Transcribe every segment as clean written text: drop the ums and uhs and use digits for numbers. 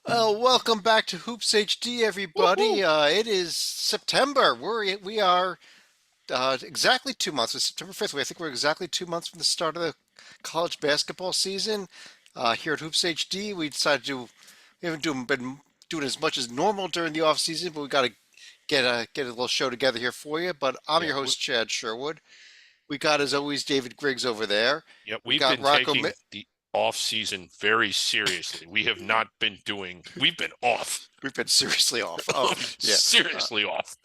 Welcome back to Hoops HD, everybody. Woohoo! It is September. We are exactly 2 months. It's September 5th. I think we're exactly 2 months from the start of the college basketball season. Here at Hoops HD, we decided to we haven't been doing as much as normal during the off season, but we got to get a little show together here for you. But I'm Yeah, your host, Chad Sherwood. We got, as always, David Griggs over there. yeah, We we've got been Rocco. taking the off season very seriously. We have not been doing. We've been off. We've been seriously off. Yeah. Uh, Seriously off.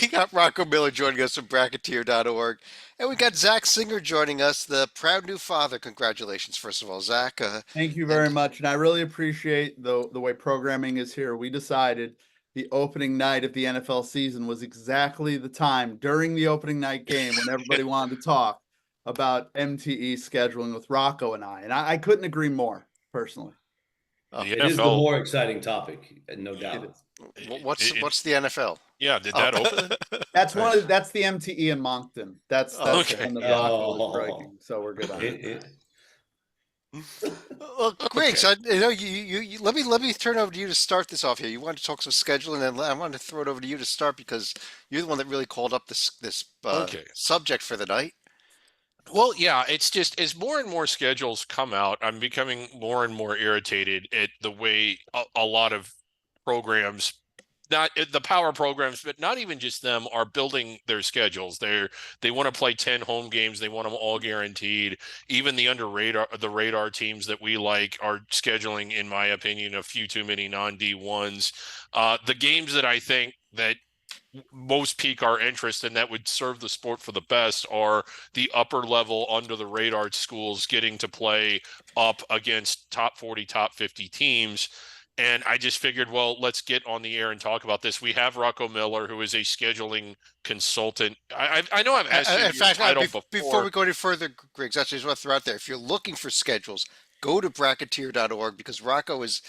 we got Rocco Miller joining us from Bracketeer.org. And we got Zach Singer joining us, the proud new father. Congratulations, first of all, Zach. Thank you very And much. And I really appreciate the way programming is here. We decided the opening night of the NFL season was exactly the time during the opening night game when everybody wanted to talk about MTE scheduling with Rocco and I. And I couldn't agree more, personally. uh, The It is the NFL. more exciting topic, no It doubt. is. what's the NFL? Yeah, did Oh. that open? That's the MTE in Moncton. That's Oh, the okay. one that Yeah. Rocco is Oh, breaking. So we're good on it, that. it, Well, great. Okay. So, let me turn over to you to start this off here. You wanted to talk some scheduling, and I wanted to throw it over to you to start because you're the one that really called up this Okay. subject for the night. Well, yeah, it's just as more and more schedules come out, I'm becoming more and more irritated at the way a lot of programs, not the power programs, but not even just them, are building their schedules. They want to play 10 home games, they want them all guaranteed. Even the radar teams that we like are scheduling, in my opinion, a few too many non-D1s. The games that I think that most pique our interest and that would serve the sport for the best are the upper level under the radar schools getting to play up against top 40, top 50 teams. And I just figured, well, let's get on the air and talk about this. We have Rocco Miller, who is a scheduling consultant. I know I've asked you In your fact, title before before. we go any further, Griggs, I just want to throw out there, if you're looking for schedules, go to Bracketeer.org because Rocco is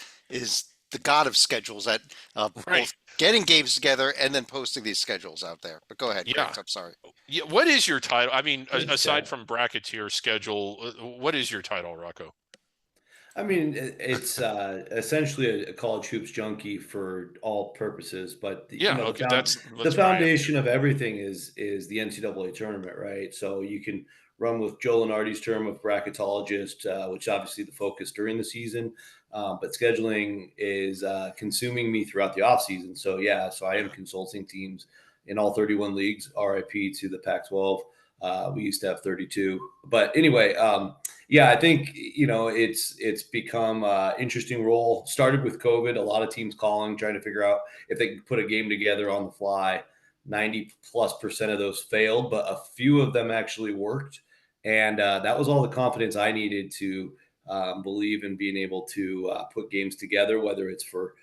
the god of schedules at Right. both getting games together and then posting these schedules out there. But go ahead, Yeah. Griggs. I'm sorry. Yeah. What is your title? I mean, thanks, aside Chad. from bracketeer schedule, what is your title, Rocco? I mean, it's essentially a college hoops junkie for all purposes, but Yeah. Okay. the That's what I am foundation too. of everything is the NCAA tournament, right? So you can run with Joe Lunardi's term of bracketologist, which obviously the focus during the season, but scheduling is consuming me throughout the off season. So yeah, so I am Yeah. consulting teams in all 31 leagues. RIP to the Pac-12. We used to have 32, but anyway. Yeah, I think it's become interesting role. Started with COVID, a lot of teams calling, trying to figure out if they can put a game together on the fly. 90+% of those failed, but a few of them actually worked, and that was all the confidence I needed to believe in being able to put games together, whether it's for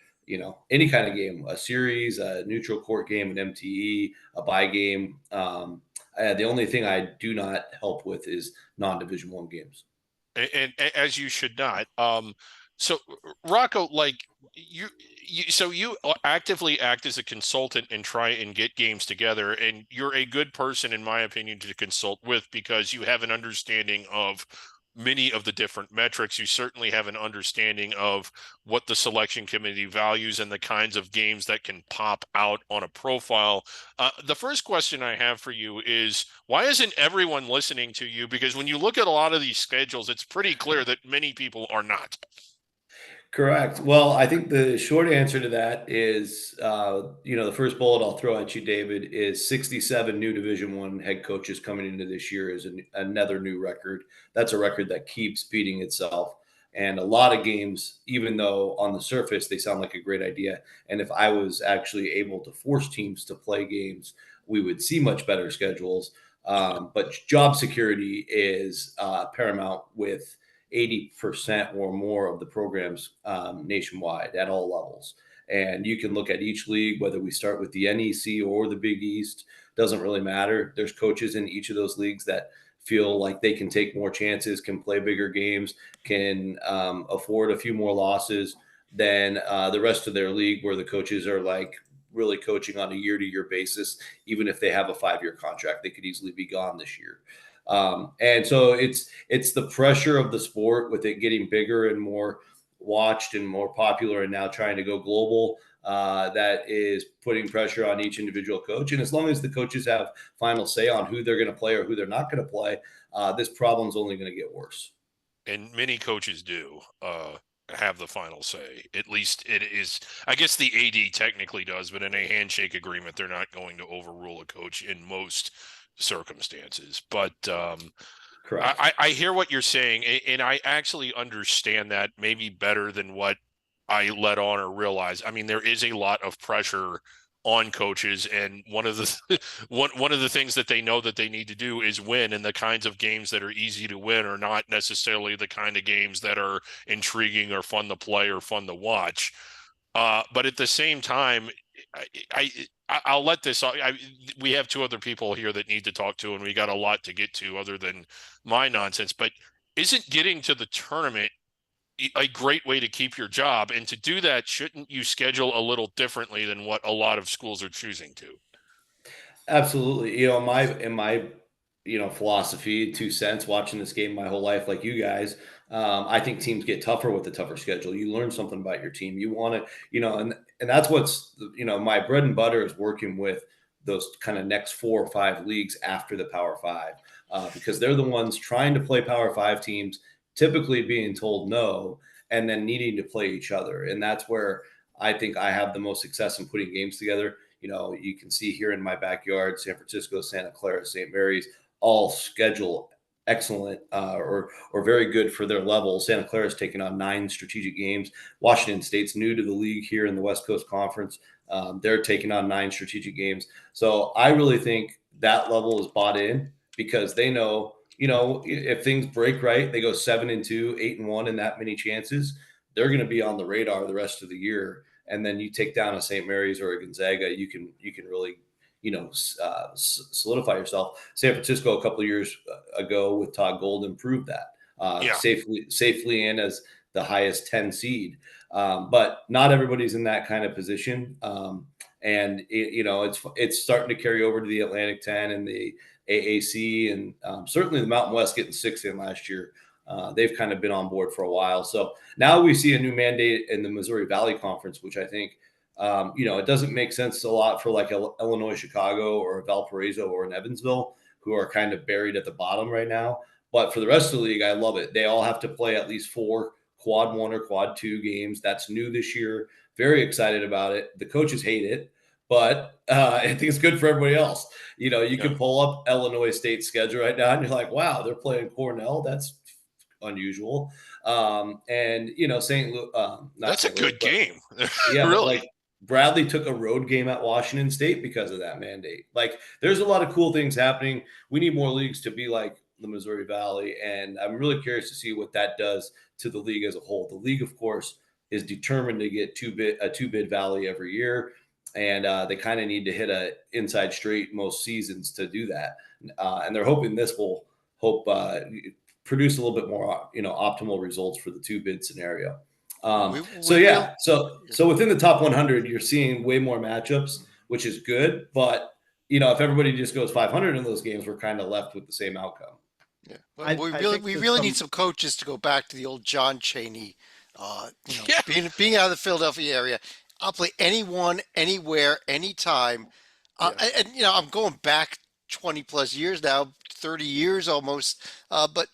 any kind of game, a series, a neutral court game, an MTE, a bye game. The only thing I do not help with is non-division one games. And as you should not. So Rocco, like so you actively act as a consultant and try and get games together, and you're a good person, in my opinion, to consult with because you have an understanding of many of the different metrics. You certainly have an understanding of what the selection committee values and the kinds of games that can pop out on a profile. The first question I have for you is why isn't everyone listening to you? Because when you look at a lot of these schedules, it's pretty clear that many people are not. Correct. Well, I think the short answer to that is, the first bullet I'll throw at you, David, is 67 new Division One head coaches coming into this year is another new record. That's a record that keeps beating itself. And a lot of games, even though on the surface they sound like a great idea, and if I was actually able to force teams to play games, we would see much better schedules. But job security is paramount with 80% or more of the programs nationwide at all levels. And you can look at each league, whether we start with the NEC or the Big East, doesn't really matter. There's coaches in each of those leagues that feel like they can take more chances, can play bigger games, can afford a few more losses than the rest of their league, where the coaches are like really coaching on a year-to-year basis. Even if they have a 5-year contract, they could easily be gone this year. And so it's the pressure of the sport with it getting bigger and more watched and more popular and now trying to go global, that is putting pressure on each individual coach. And as long as the coaches have final say on who they're going to play or who they're not going to play, this problem's only going to get worse. And many coaches do have the final say. At least it is. I guess the AD technically does, but in a handshake agreement, they're not going to overrule a coach in most circumstances. But Correct. I hear what you're saying, and I actually understand that maybe better than what I let on or realize. I mean, there is a lot of pressure on coaches, and one of the one of the things that they know that they need to do is win, and the kinds of games that are easy to win are not necessarily the kind of games that are intriguing or fun to play or fun to watch. But at the same time, I'll let this. We have two other people here that need to talk to, and we got a lot to get to other than my nonsense. But isn't getting to the tournament a great way to keep your job? And to do that, shouldn't you schedule a little differently than what a lot of schools are choosing to? Absolutely. You know, in my philosophy, 2 cents, watching this game my whole life, like you guys, I think teams get tougher with the tougher schedule. You learn something about your team. You want to, and that's what's, my bread and butter is working with those kind of next 4 or 5 leagues after the Power Five, because they're the ones trying to play Power Five teams, typically being told no, and then needing to play each other. And that's where I think I have the most success in putting games together. You can see here in my backyard, San Francisco, Santa Clara, St. Mary's, all schedule excellent, or very good for their level. Santa Clara's taken on 9 strategic games. Washington State's new to the league here in the West Coast Conference. They're taking on 9 strategic games. So I really think that level is bought in because they know, if things break right, they go 7-2, 8-1 in that many chances. They're going to be on the radar the rest of the year. And then you take down a St. Mary's or a Gonzaga, you can really, solidify yourself. San Francisco a couple of years ago with Todd Golden proved that, safely in as the highest 10 seed. But not everybody's in that kind of position. And it's starting to carry over to the Atlantic 10 and the AAC, and certainly the Mountain West getting 6 in last year. They've kind of been on board for a while. So now we see a new mandate in the Missouri Valley Conference, which I think, it doesn't make sense a lot for like Illinois, Chicago, or Valparaiso, or in Evansville, who are kind of buried at the bottom right now. But for the rest of the league, I love it. They all have to play at least 4 quad 1 or quad 2 games. That's new this year. Very excited about it. The coaches hate it, but I think it's good for everybody else. You can pull up Illinois State's schedule right now, and you're like, wow, they're playing Cornell. That's unusual. And St. Louis, that's a good game. Yeah, really. Like Bradley took a road game at Washington State because of that mandate. Like, there's a lot of cool things happening. We need more leagues to be like the Missouri Valley, and I'm really curious to see what that does to the league as a whole. The league, of course, is determined to get a 2-bid valley every year, and they kind of need to hit a inside straight most seasons to do that. And they're hoping this will produce a little bit more, optimal results for the 2-bid scenario. So within the top 100, you're seeing way more matchups, which is good. But if everybody just goes 500 in those games, we're kind of left with the same outcome. Yeah, but we really need some coaches to go back to the old John Chaney, being out of the Philadelphia area. I'll play anyone, anywhere, anytime. And I'm going back 20 plus years now, 30 years almost. But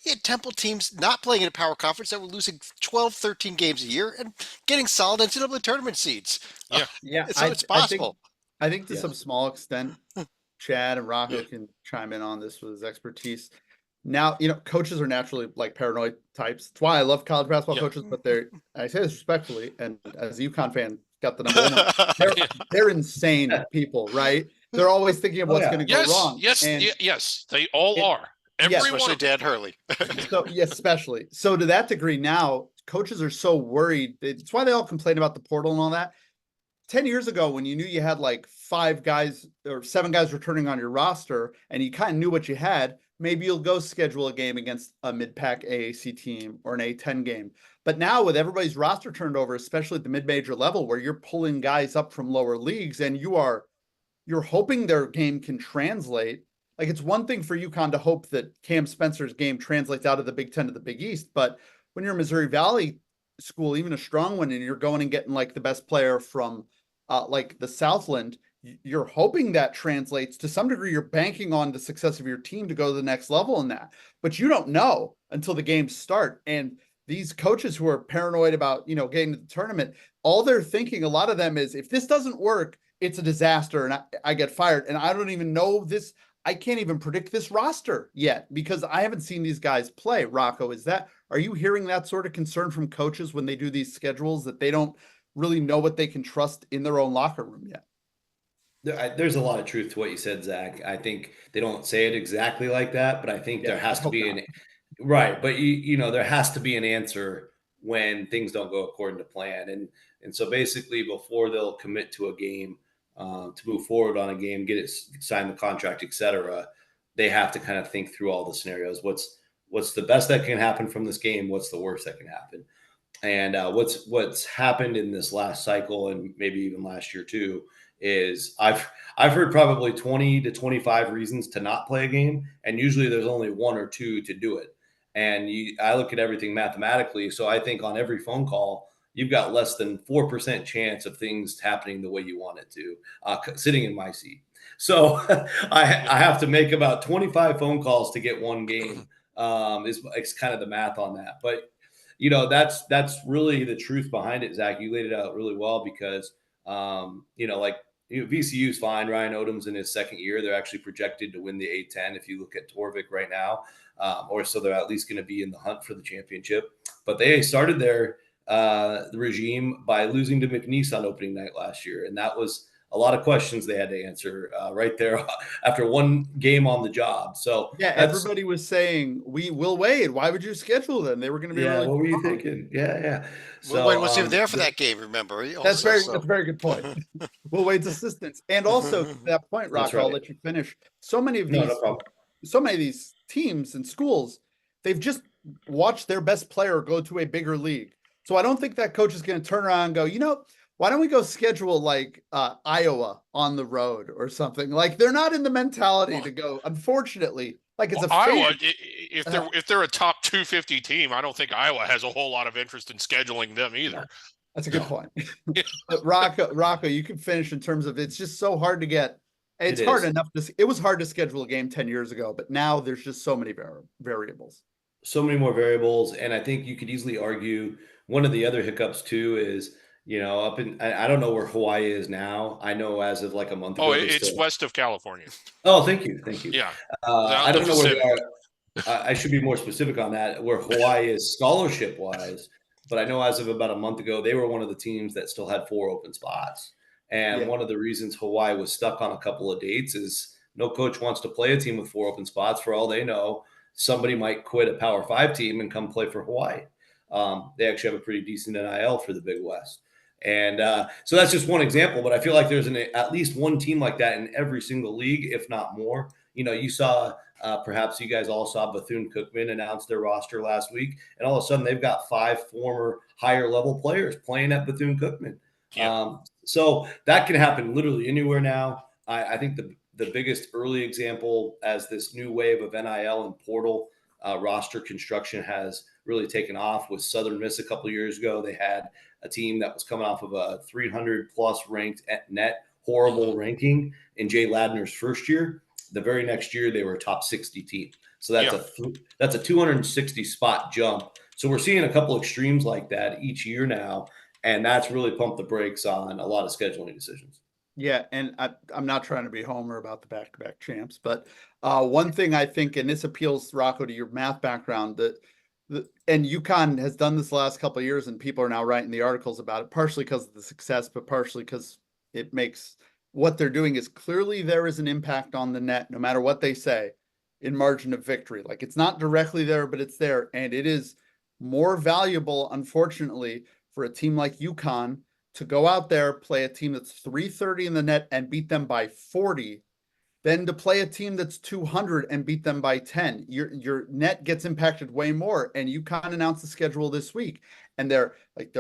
you had Temple teams not playing in a power conference that were losing 12, 13 games a year and getting solid NCAA tournament seeds. So it's possible. I think to some small extent, Chad and Rocco can chime in on this with his expertise. Now, coaches are naturally like paranoid types. That's why I love college basketball coaches, but I say this respectfully, and as a UConn fan, got the number one. They're insane people, right? They're always thinking of what's going to go wrong. Yes, they all are. Especially Dan Hurley. Especially. So to that degree now, coaches are so worried. It's why they all complain about the portal and all that. 10 years ago, when you knew you had like 5 guys or 7 guys returning on your roster and you kind of knew what you had, maybe you'll go schedule a game against a mid-pack AAC team or an A10 game. But now with everybody's roster turned over, especially at the mid-major level where you're pulling guys up from lower leagues and you're hoping their game can translate. Like, it's one thing for UConn to hope that Cam Spencer's game translates out of the Big Ten to the Big East, but when you're Missouri Valley, school, even a strong one, and you're going and getting like the best player from like the Southland, you're hoping that translates to some degree. You're banking on the success of your team to go to the next level in that, but you don't know until the games start. And these coaches who are paranoid about, getting to the tournament, all they're thinking, a lot of them, is if this doesn't work, it's a disaster and I get fired. And I don't even know this. I can't even predict this roster yet because I haven't seen these guys play. Rocco, are you hearing that sort of concern from coaches when they do these schedules, that they don't really know what they can trust in their own locker room yet? There's a lot of truth to what you said, Zach. I think they don't say it exactly like that, but I think there has to be an right. But there has to be an answer when things don't go according to plan, and so basically before they'll commit to a game, to move forward on a game, get it, sign the contract, etc. They have to kind of think through all the scenarios. What's the best that can happen from this game? What's the worst that can happen? And what's happened in this last cycle, and maybe even last year too, is I've heard probably 20 to 25 reasons to not play a game, and usually there's only one or two to do it. And I look at everything mathematically, so I think on every phone call you've got less than 4% chance of things happening the way you want it to, sitting in my seat. So I have to make about 25 phone calls to get one game. Is kind of the math on that, but that's really the truth behind it. Zach, you laid it out really well because VCU's fine. Ryan Odom's in his second year. They're actually projected to win the A10 if you look at Torvik right now, or so they're at least going to be in the hunt for the championship. But they started their the regime by losing to McNeese on opening night last year, and that was a lot of questions they had to answer right there after one game on the job. So yeah, everybody was saying, we will wait. Why would you schedule them? They were going to be really what were you strong. thinking? Yeah. So, Wade wasn't even there for that game, remember? That's a very good point. Will Wade's assistance. And also to that point, Rock, right. I'll let you finish. So many of these teams and schools, they've just watched their best player go to a bigger league. So I don't think that coach is going to turn around and go, why don't we go schedule like Iowa on the road or something? Like they're not in the mentality to go, unfortunately. Like it's Iowa, if they're a top 250 team, I don't think Iowa has a whole lot of interest in scheduling them either. That's a good point. But Rocco, you can finish in terms of it's just so hard to get. It's hard enough it was hard to schedule a game 10 years ago, but now there's just so many variables. So many more variables, and I think you could easily argue one of the other hiccups too is I don't know where Hawaii is now. I know as of like a month ago. Oh, it's west of California. Oh, thank you. Yeah. I don't know where they are. I should be more specific on that, where Hawaii is scholarship wise, but I know as of about a month ago, they were one of the teams that still had 4 open spots. And one of the reasons Hawaii was stuck on a couple of dates is no coach wants to play a team with 4 open spots. For all they know, somebody might quit a Power 5 team and come play for Hawaii. They actually have a pretty decent NIL for the Big West. And so that's just one example, but I feel like there's at least one team like that in every single league, if not more. You saw, perhaps you guys all saw Bethune-Cookman announce their roster last week, and all of a sudden they've got 5 former higher level players playing at Bethune-Cookman. Yeah. So that can happen literally anywhere now. I think the biggest early example as this new wave of NIL and portal roster construction has really taken off was Southern Miss a couple of years ago. They had a team that was coming off of a 300 plus ranked at net horrible ranking in Jay Ladner's first year. The very next year they were a top 60 team. So that's a 260 spot jump. So we're seeing a couple extremes like that each year now, and that's really pumped the brakes on a lot of scheduling decisions. Yeah, and I'm not trying to be Homer about the back-to-back champs, but one thing I think, and this appeals, Rocco, to your math background, and UConn has done this the last couple of years, and people are now writing the articles about it, partially because of the success, but partially because it makes what they're doing is clearly there is an impact on the net, no matter what they say, in margin of victory. Like it's not directly there, but it's there, and it is more valuable, unfortunately, for a team like UConn to go out there, play a team that's 330 in the net and beat them by 40, than to play a team that's 200 and beat them by 10. Your net gets impacted way more. And UConn announced the schedule this week, and they're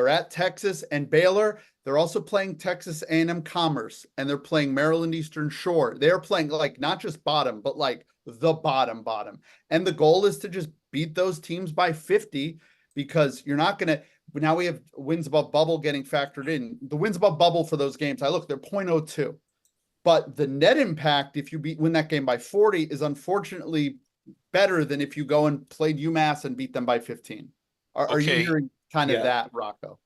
at Texas and Baylor. They're also playing Texas A&M Commerce, and they're playing Maryland Eastern Shore. They're playing like not just bottom, but like the bottom. And the goal is to just beat those teams by 50, because you're not going to now we have wins above bubble getting factored in. The wins above bubble for those games, I look, they're 0.02. But the net impact, if you win that game by 40, is unfortunately better than if you go and played UMass and beat them by 15. Are you Okay. hearing kind of Yeah. that, Rocco?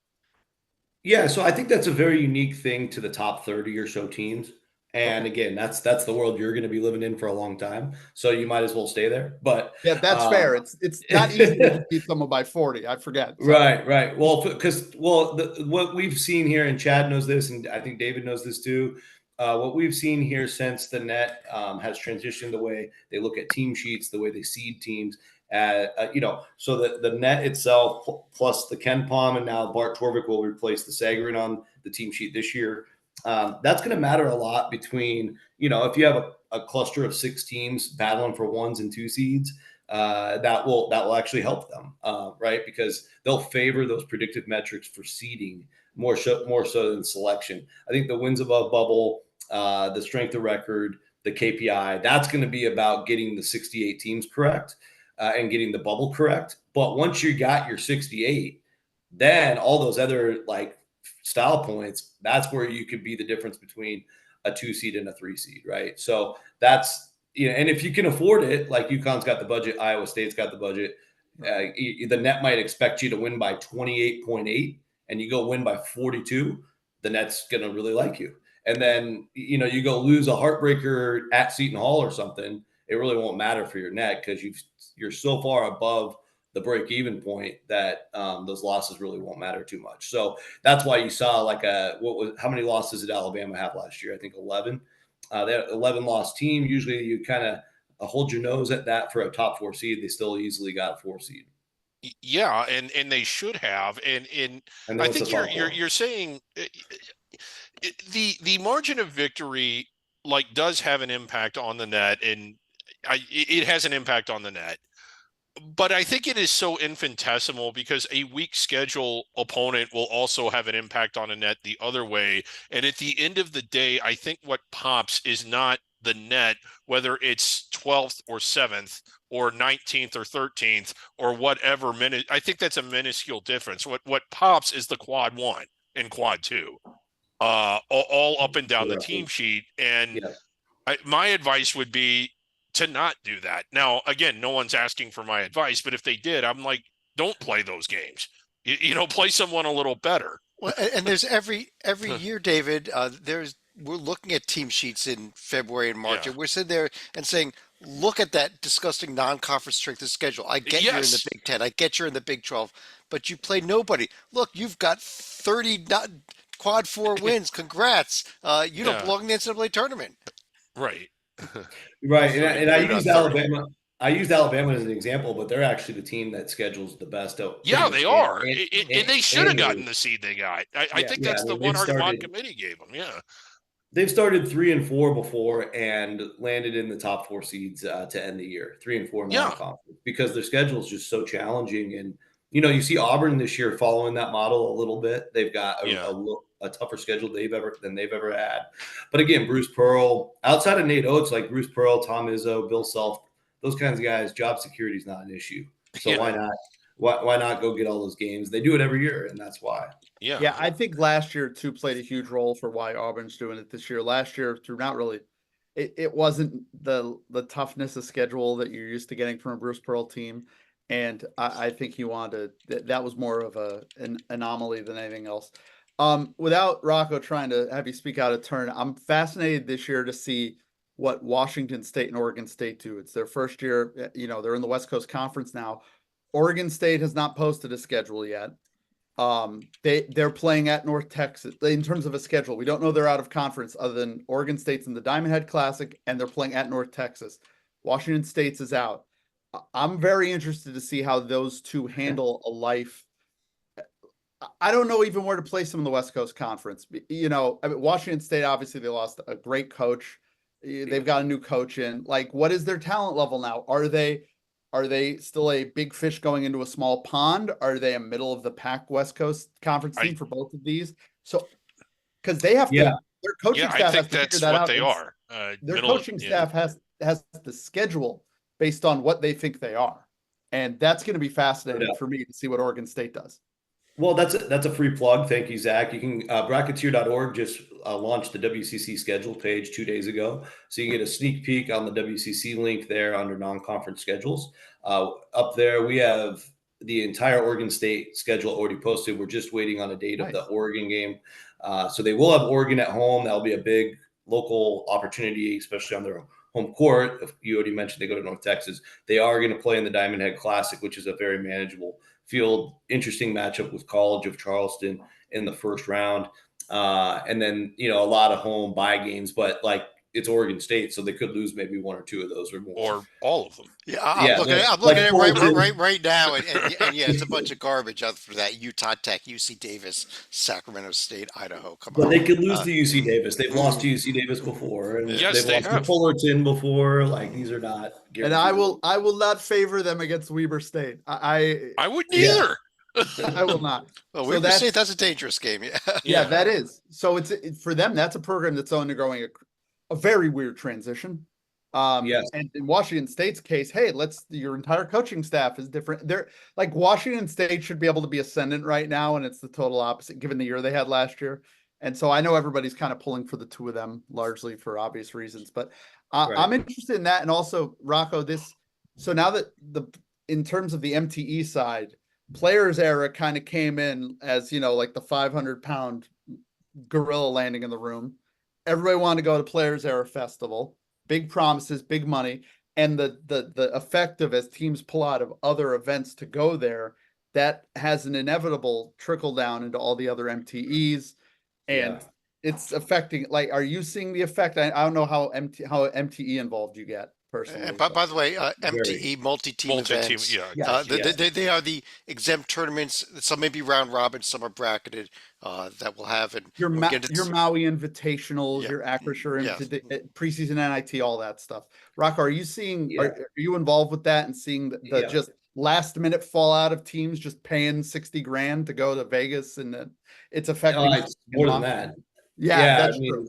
Yeah, so I think that's a very unique thing to the top 30 or so teams. And again, that's the world you're going to be living in for a long time. So you might as well stay there. But Yeah, that's fair. It's not easy to just beat someone by 40. I forget. Sorry. right. Well, because what we've seen here, and Chad knows this, and I think David knows this too. What we've seen here since the net has transitioned the way they look at team sheets, the way they seed teams, so the net itself plus the Ken Palm and now Bart Torvik will replace the Sagarin on the team sheet this year. That's going to matter a lot between, if you have a cluster of 6 teams battling for 1s and 2 seeds, that will actually help them, right? Because they'll favor those predictive metrics for seeding more so than selection. I think the wins above bubble, the strength of record, the KPI, that's going to be about getting the 68 teams correct and getting the bubble correct. But once you got your 68, then all those other like style points, that's where you could be the difference between a 2 seed and a 3 seed, right? So that's, and if you can afford it, like UConn's got the budget, Iowa State's got the budget, the net might expect you to win by 28.8 and you go win by 42, the net's going to really like you. And then, you go lose a heartbreaker at Seton Hall or something, it really won't matter for your net because you're so far above the break-even point that those losses really won't matter too much. So that's why you saw how many losses did Alabama have last year? I think 11. They had 11 loss team. Usually you kind of hold your nose at that for a top 4 seed. They still easily got a 4 seed. Yeah, and they should have. And I think you're saying the margin of victory does have an impact on the net, and it has an impact on the net. But I think it is so infinitesimal because a weak schedule opponent will also have an impact on a net the other way. And at the end of the day, I think what pops is not the net, whether it's 12th or 7th or 19th or 13th or whatever minute. I think that's a minuscule difference. What pops is the quad 1 and quad 2, all up and down the team sheet. And my advice would be to not do that. Now, again, no one's asking for my advice, but if they did, I'm like, don't play those games. Play someone a little better. Well, and there's every year, David. We're looking at team sheets in February and March, and we're sitting there and saying, look at that disgusting non-conference strength of schedule. I get you're in the Big Ten. I get you're in the Big 12, but you play nobody. Look, you've got 30 quad 4 wins. Congrats. You don't belong in the NCAA tournament. Right. Right. And I used Alabama. I used Alabama as an example, but they're actually the team that schedules the best. Yeah, they are. And they should have gotten the seed they got. I think that's the one Hard committee gave them. Yeah. They've started 3-4 before and landed in the top 4 seeds to end the year, 3-4 non-conference, because their schedule is just so challenging. And, you see Auburn this year following that model a little bit. They've got a tougher schedule than they've ever had. But again, Bruce Pearl, outside of Nate Oates, like Bruce Pearl, Tom Izzo, Bill Self, those kinds of guys, job security is not an issue. So why not? Why not go get all those games? They do it every year, and that's why. Yeah, I think last year too played a huge role for why Auburn's doing it this year. Last year, through not really, it wasn't the toughness of schedule that you're used to getting from a Bruce Pearl team, and I think he wanted that was more of an anomaly than anything else. Without Rocco trying to have you speak out of turn, I'm fascinated this year to see what Washington State and Oregon State do. It's their first year, they're in the West Coast Conference now. Oregon State has not posted a schedule yet. They're playing at North Texas in terms of a schedule. We don't know they're out of conference other than Oregon State's in the Diamond Head Classic and they're playing at North Texas. Washington State's is out. I'm very interested to see how those two handle a life. I don't know even where to place them in the West Coast Conference. Washington State, obviously they lost a great coach. They've got a new coach in. Like, what is their talent level now? Are they still a big fish going into a small pond? Are they a middle of the pack West Coast Conference team for both of these? So, because they have to, their coaching staff has to figure that out. They are. Their coaching staff has the schedule based on what they think they are, and that's going to be fascinating for me to see what Oregon State does. Well, that's a free plug. Thank you, Zach. You can bracketeer.org just launched the WCC schedule page 2 days ago, so you can get a sneak peek on the WCC link there under non-conference schedules. Up there, we have the entire Oregon State schedule already posted. We're just waiting on a date of the Oregon game, so they will have Oregon at home. That'll be a big local opportunity, especially on their home court. You already mentioned they go to North Texas. They are going to play in the Diamond Head Classic, which is a very manageable field. Interesting matchup with College of Charleston in the first round. And then, a lot of home bye games, but like it's Oregon State, so they could lose maybe one or two of those or more. Or all of them. Yeah, I'm looking at it right now, and yeah, it's a bunch of garbage after that. Utah Tech, UC Davis, Sacramento State, Idaho. Come on. But they could lose to UC Davis. They've lost to UC Davis before, and Yes, they've lost to Fullerton before. Like these are not guaranteed. And I will not favor them against Weber State. I wouldn't either. I will not. Well, Weber State, that's a dangerous game. Yeah, that is. So it's for them. That's a program that's undergoing a very weird transition. Yes. And in Washington State's case, hey, your entire coaching staff is different. They're like Washington State should be able to be ascendant right now, and it's the total opposite given the year they had last year. And so I know everybody's kind of pulling for the two of them largely for obvious reasons, but I'm interested in that. And also Rocco, so now that in terms of the MTE side, Players Era kind of came in as, like the 500-pound gorilla landing in the room. Everybody wanted to go to Players Era Festival. Big promises, big money. And the effect of as teams pull out of other events to go there, that has an inevitable trickle down into all the other MTEs. And it's affecting, like, are you seeing the effect? I don't know how MTE involved you get personally. And by the way, MTE, multi-team events, they are the exempt tournaments. Some may be round robin, some are bracketed, that will have. And your Maui Invitationals, your Acrisure, preseason NIT, all that stuff. Rocco, are you seeing, are you involved with that and seeing the just last minute fallout of teams just paying $60,000 to go to Vegas, and it's affecting it's more than that. That's true.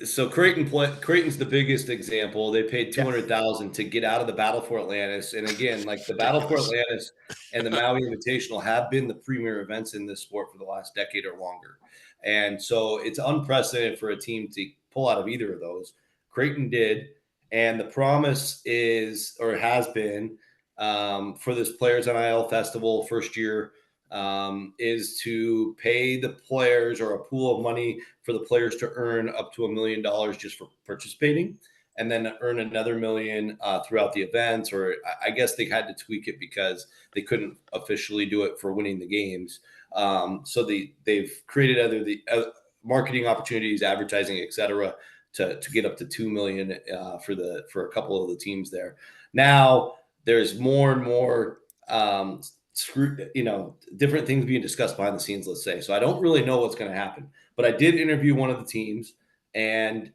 So Creighton's the biggest example. They paid $200,000 to get out of the Battle for Atlantis, and again, like the Battle for Atlantis and the Maui Invitational have been the premier events in this sport for the last decade or longer, and so it's unprecedented for a team to pull out of either of those. Creighton did, and the promise is, or has been, for this Players NIL Festival first year, is to pay the players, or a pool of money for the players to earn up to $1 million just for participating, and then earn another $1 million throughout the events. Or I guess they had to tweak it because they couldn't officially do it for winning the games. So they've created other marketing opportunities, advertising, etc., to get up to $2 million for a couple of the teams there. Now there's more and more different things being discussed behind the scenes, let's say. So I don't really know what's going to happen, but I did interview one of the teams, and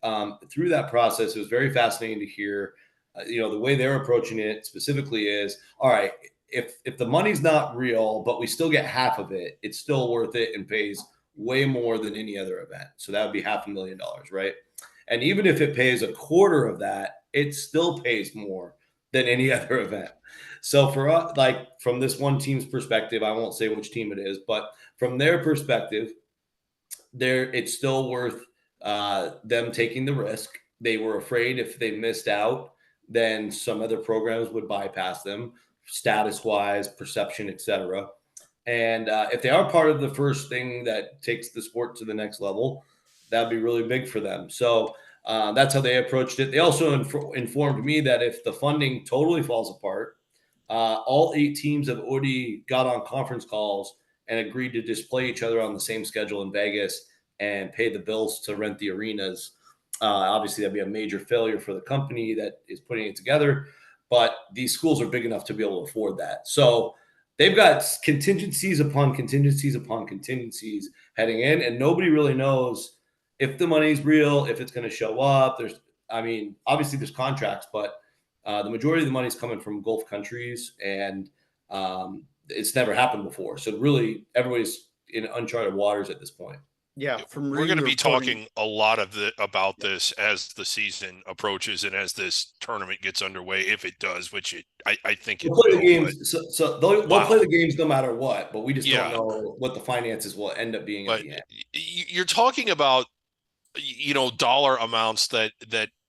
through that process, it was very fascinating to hear, the way they're approaching it specifically is, all right, if the money's not real, but we still get half of it, it's still worth it and pays way more than any other event. So that would be $500,000, right? And even if it pays a quarter of that, it still pays more than any other event. So for us, like from this one team's perspective, I won't say which team it is, but from their perspective, it's still worth them taking the risk. They were afraid if they missed out, then some other programs would bypass them, status-wise, perception, etc. And if they are part of the first thing that takes the sport to the next level, that'd be really big for them. So that's how they approached it. They also informed me that if the funding totally falls apart, all 8 teams have already got on conference calls and agreed to just play each other on the same schedule in Vegas and pay the bills to rent the arenas. Obviously, that'd be a major failure for the company that is putting it together, but these schools are big enough to be able to afford that. So they've got contingencies upon contingencies upon contingencies heading in, and nobody really knows if the money's real, if it's going to show up. Obviously there's contracts, but the majority of the money is coming from Gulf countries, and it's never happened before. So really, everybody's in uncharted waters at this point. Yeah, from We're reading going to the be reporting, talking a lot about this as the season approaches and as this tournament gets underway, if it does, which I think it They'll play the will. But games. So they'll play wow, the games no matter what, but we just don't yeah. know what the finances will end up being at But the end. you're talking about dollar amounts that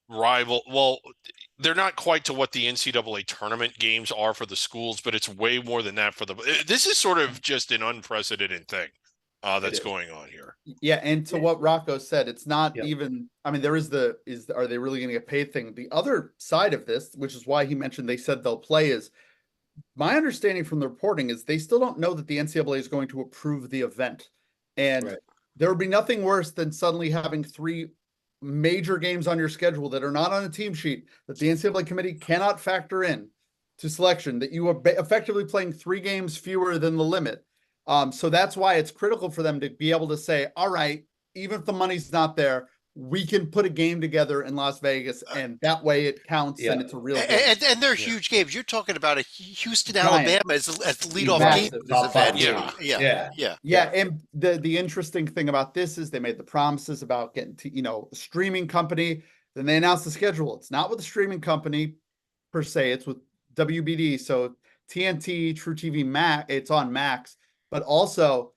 rival. Well, they're not quite to what the NCAA tournament games are for the schools, but it's way more than that for the. This is sort of just an unprecedented thing It that's is. going on here. yeah, and to what Rocco said, it's not Yep. even. I mean, there is are they really going to get paid thing? The other side of this, which is why he mentioned they said they'll play, is my understanding from the reporting is they still don't know that the NCAA is going to approve the event. And Right. there would be nothing worse than suddenly having 3 major games on your schedule that are not on a team sheet that the NCAA committee cannot factor in to selection, that you are effectively playing 3 games fewer than the limit. So that's why it's critical for them to be able to say, all right, even if the money's not there, we can put a game together in Las Vegas, and that way it counts Yeah. and it's a real game. And they're Yeah. huge games. You're talking about a Houston, Giant. Alabama as the leadoff Massive. game of this Top 5 event. Yeah. games. Yeah. Yeah. Yeah, and the interesting thing about this is they made the promises about getting to, a streaming company. Then they announced the schedule. It's not with a streaming company per se. It's with WBD. So TNT, True TV, Max. It's on Max, but also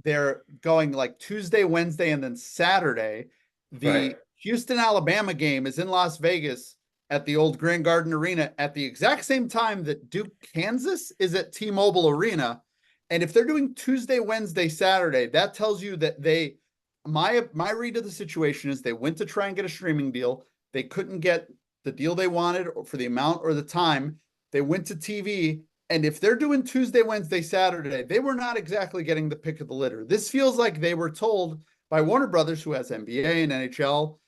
they're going like Tuesday, Wednesday, and then Saturday. The Right. Houston, Alabama game is in Las Vegas at the old Grand Garden Arena at the exact same time that Duke, Kansas is at T-Mobile Arena. And if they're doing Tuesday, Wednesday, Saturday, that tells you that my read of the situation is they went to try and get a streaming deal. They couldn't get the deal they wanted for the amount or the time. They went to TV. And if they're doing Tuesday, Wednesday, Saturday, they were not exactly getting the pick of the litter. This feels like they were told by Warner Brothers, who has NBA and NHL,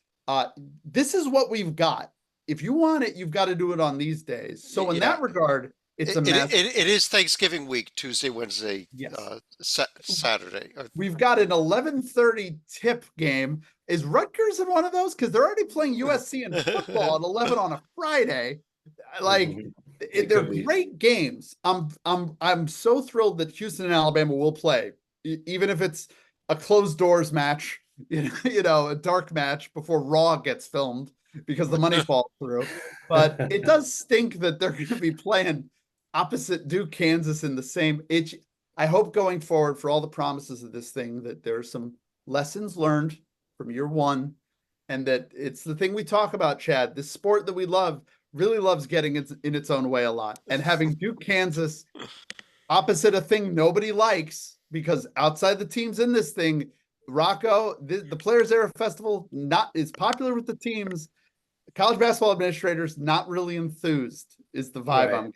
this is what we've got. If you want it, you've got to do it on these days. So in Yeah. that regard, it's a mess. It is Thanksgiving week, Tuesday, Wednesday, Yes. Saturday. We've got an 11:30 tip game. Is Rutgers in one of those? Because they're already playing USC in football at 11 on a Friday. Like, they're could be. great games. I'm so thrilled that Houston and Alabama will play, even if it's a closed doors match, a dark match before Raw gets filmed because the money falls through. But it does stink that they're going to be playing opposite Duke, Kansas in the same. I hope going forward, for all the promises of this thing, that there are some lessons learned from year one, and that it's the thing we talk about, Chad. This sport that we love really loves getting in its own way a lot. And having Duke, Kansas opposite a thing nobody likes, because outside the teams in this thing, Rocco, the Players Era Festival is popular with the teams. College basketball administrators not really enthused is the vibe Right. I'm getting.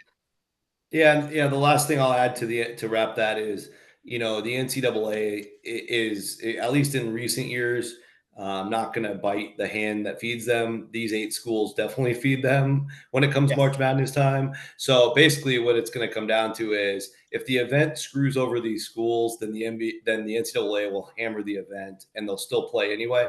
Yeah, and the last thing I'll add to wrap that is, the NCAA is, at least in recent years, not going to bite the hand that feeds them. These 8 schools definitely feed them when it comes Yes. March Madness time. So basically, what it's going to come down to is, if the event screws over these schools, then the NCAA will hammer the event, and they'll still play anyway.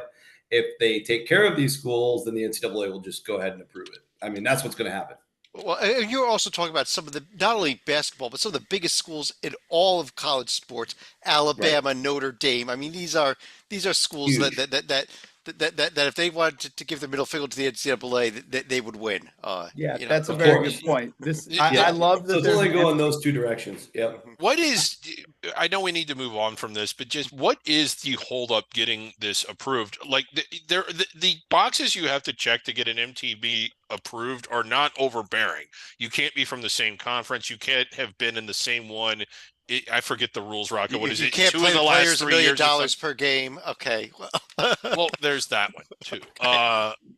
If they take care of these schools, then the NCAA will just go ahead and approve it. I mean, that's what's going to happen. Well, and you're also talking about some of the, not only basketball, but some of the biggest schools in all of college sports, Alabama, Notre Dame. I mean, these are schools Huge. that if they wanted to give their middle finger to the NCAA, that they would win. Yeah, You know. that's a Of very course. good point. This Yeah. I love that. So it's there's only an going those 2 directions. Yep. What is, I know we need to move on from this, but just what is the holdup getting this approved? Like the boxes you have to check to get an MTB approved are not overbearing. You can't be from the same conference. You can't have been in the same one. I forget the rules, Rocco. What is You it? can't 2 play of the the last players $1 3 million years or something? per game. Okay. Well, there's that one too.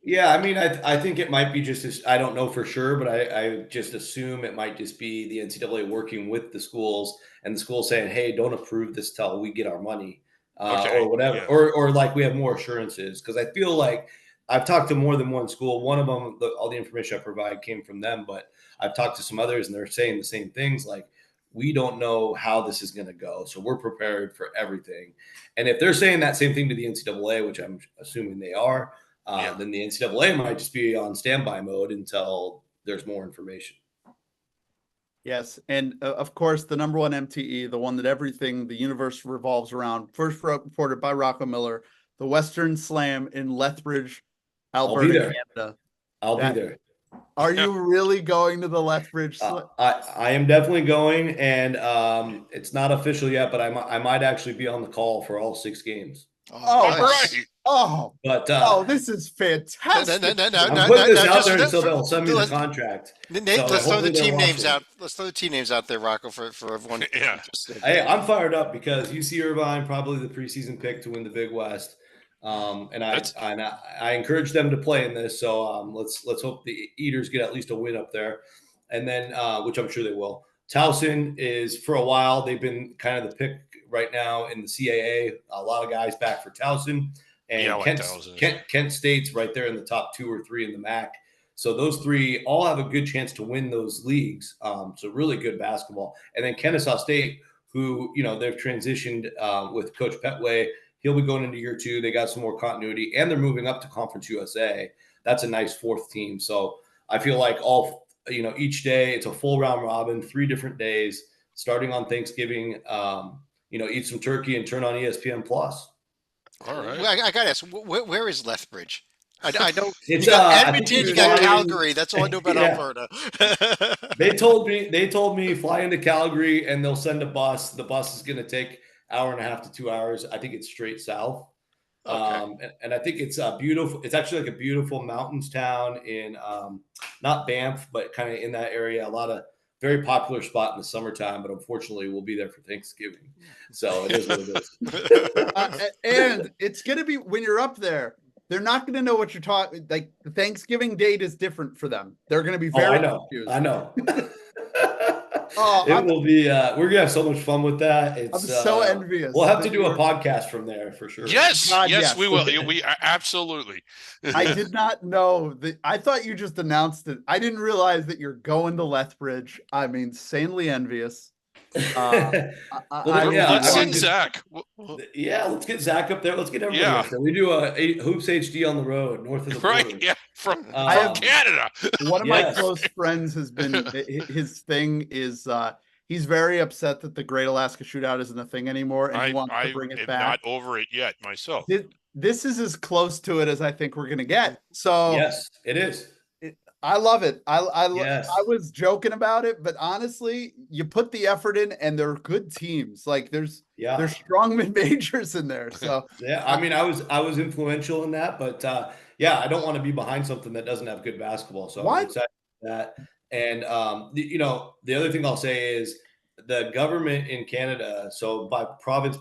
Yeah, I mean, I think it might be just as, I don't know for sure, but I just assume it might just be the NCAA working with the schools, and the school saying, "Hey, don't approve this till we get our money," Okay, or whatever, yeah. or like we have more assurances. Because I feel like I've talked to more than one school. One of them, all the information I provide came from them, but I've talked to some others, and they're saying the same things. Like, we don't know how this is going to go, so we're prepared for everything. And if they're saying that same thing to the NCAA, which I'm assuming they are, Yeah. then the NCAA might just be on standby mode until there's more information. Yes, and of course, the number one MTE, the one that everything, the universe revolves around. First reported by Rocco Miller, the Western Slam in Lethbridge, I'll be Alberta, there. Canada. I'll be That- there. Are you really going to the Lethbridge? I am definitely going, and it's not official yet, but I might actually be on the call for all 6 games. Oh, Oh, nice. right. Oh, But oh, this is fantastic. I'm putting this out there just until they'll send me the let's, contract. let's throw the hopefully they're team names watching. out. Let's throw the team names out there, Rocco, for everyone Yeah. interested. Hey, I'm fired up because UC Irvine probably the preseason pick to win the Big West, and I encourage them to play in this. So let's hope the Eaters get at least a win up there, and then which I'm sure they will. Towson is for a while they've been kind of the pick right now in the CAA. A lot of guys back for Towson, and Yeah, I like Towson. Kent State's right there in the top 2 or 3 in the MAC. So those 3 all have a good chance to win those leagues. So really good basketball. And then Kennesaw State, who they've transitioned with Coach Petway. He'll be going into year 2. They got some more continuity, and they're moving up to Conference USA. That's a nice 4th team. So I feel like each day it's a full round robin, 3 different days, starting on Thanksgiving. Eat some turkey and turn on ESPN Plus. All right. I got to ask, where is Lethbridge? I know It's, you got I think Edmonton, you you got fly in- Calgary. That's all I know about Yeah. Alberta. They told me fly into Calgary and they'll send a bus. The bus is going to take 1.5 to 2 hours. I think it's straight south. Okay. And I think it's beautiful. It's actually like a beautiful mountains town in not Banff, but kind of in that area. A lot of very popular spot in the summertime, but unfortunately we'll be there for Thanksgiving. So it is what it is. And it's going to be, when you're up there, they're not going to know what you're talking. Like, the Thanksgiving date is different for them. They're going to be very confused. I know. Oh, It will be. We're gonna have so much fun with that. I'm It's so envious. We'll have to do a podcast from there for sure. Yes, God, yes, yes. we will. We absolutely. I did not know that. I thought you just announced it. I didn't realize that you're going to Lethbridge. I'm insanely envious. Let's send Zach. Yeah, let's get Zach up there. Let's get everybody Yeah. up there. We do a Hoops HD on the road north of the border. Right? Yeah, from have- Canada. One of my Yes. close friends has been, his thing is, he's very upset that the Great Alaska Shootout isn't a thing anymore, and he wants to bring it am back. not over it yet myself. This is as close to it as I think we're going to get. So Yes, it is. I love it. Yes. I was joking about it, but honestly, you put the effort in, and they're good teams. Like, there's strong mid majors in there. So yeah, I mean, I was influential in that, but I don't want to be behind something that doesn't have good basketball. So I'm excited for that. And the other thing I'll say is the government in Canada. So by province,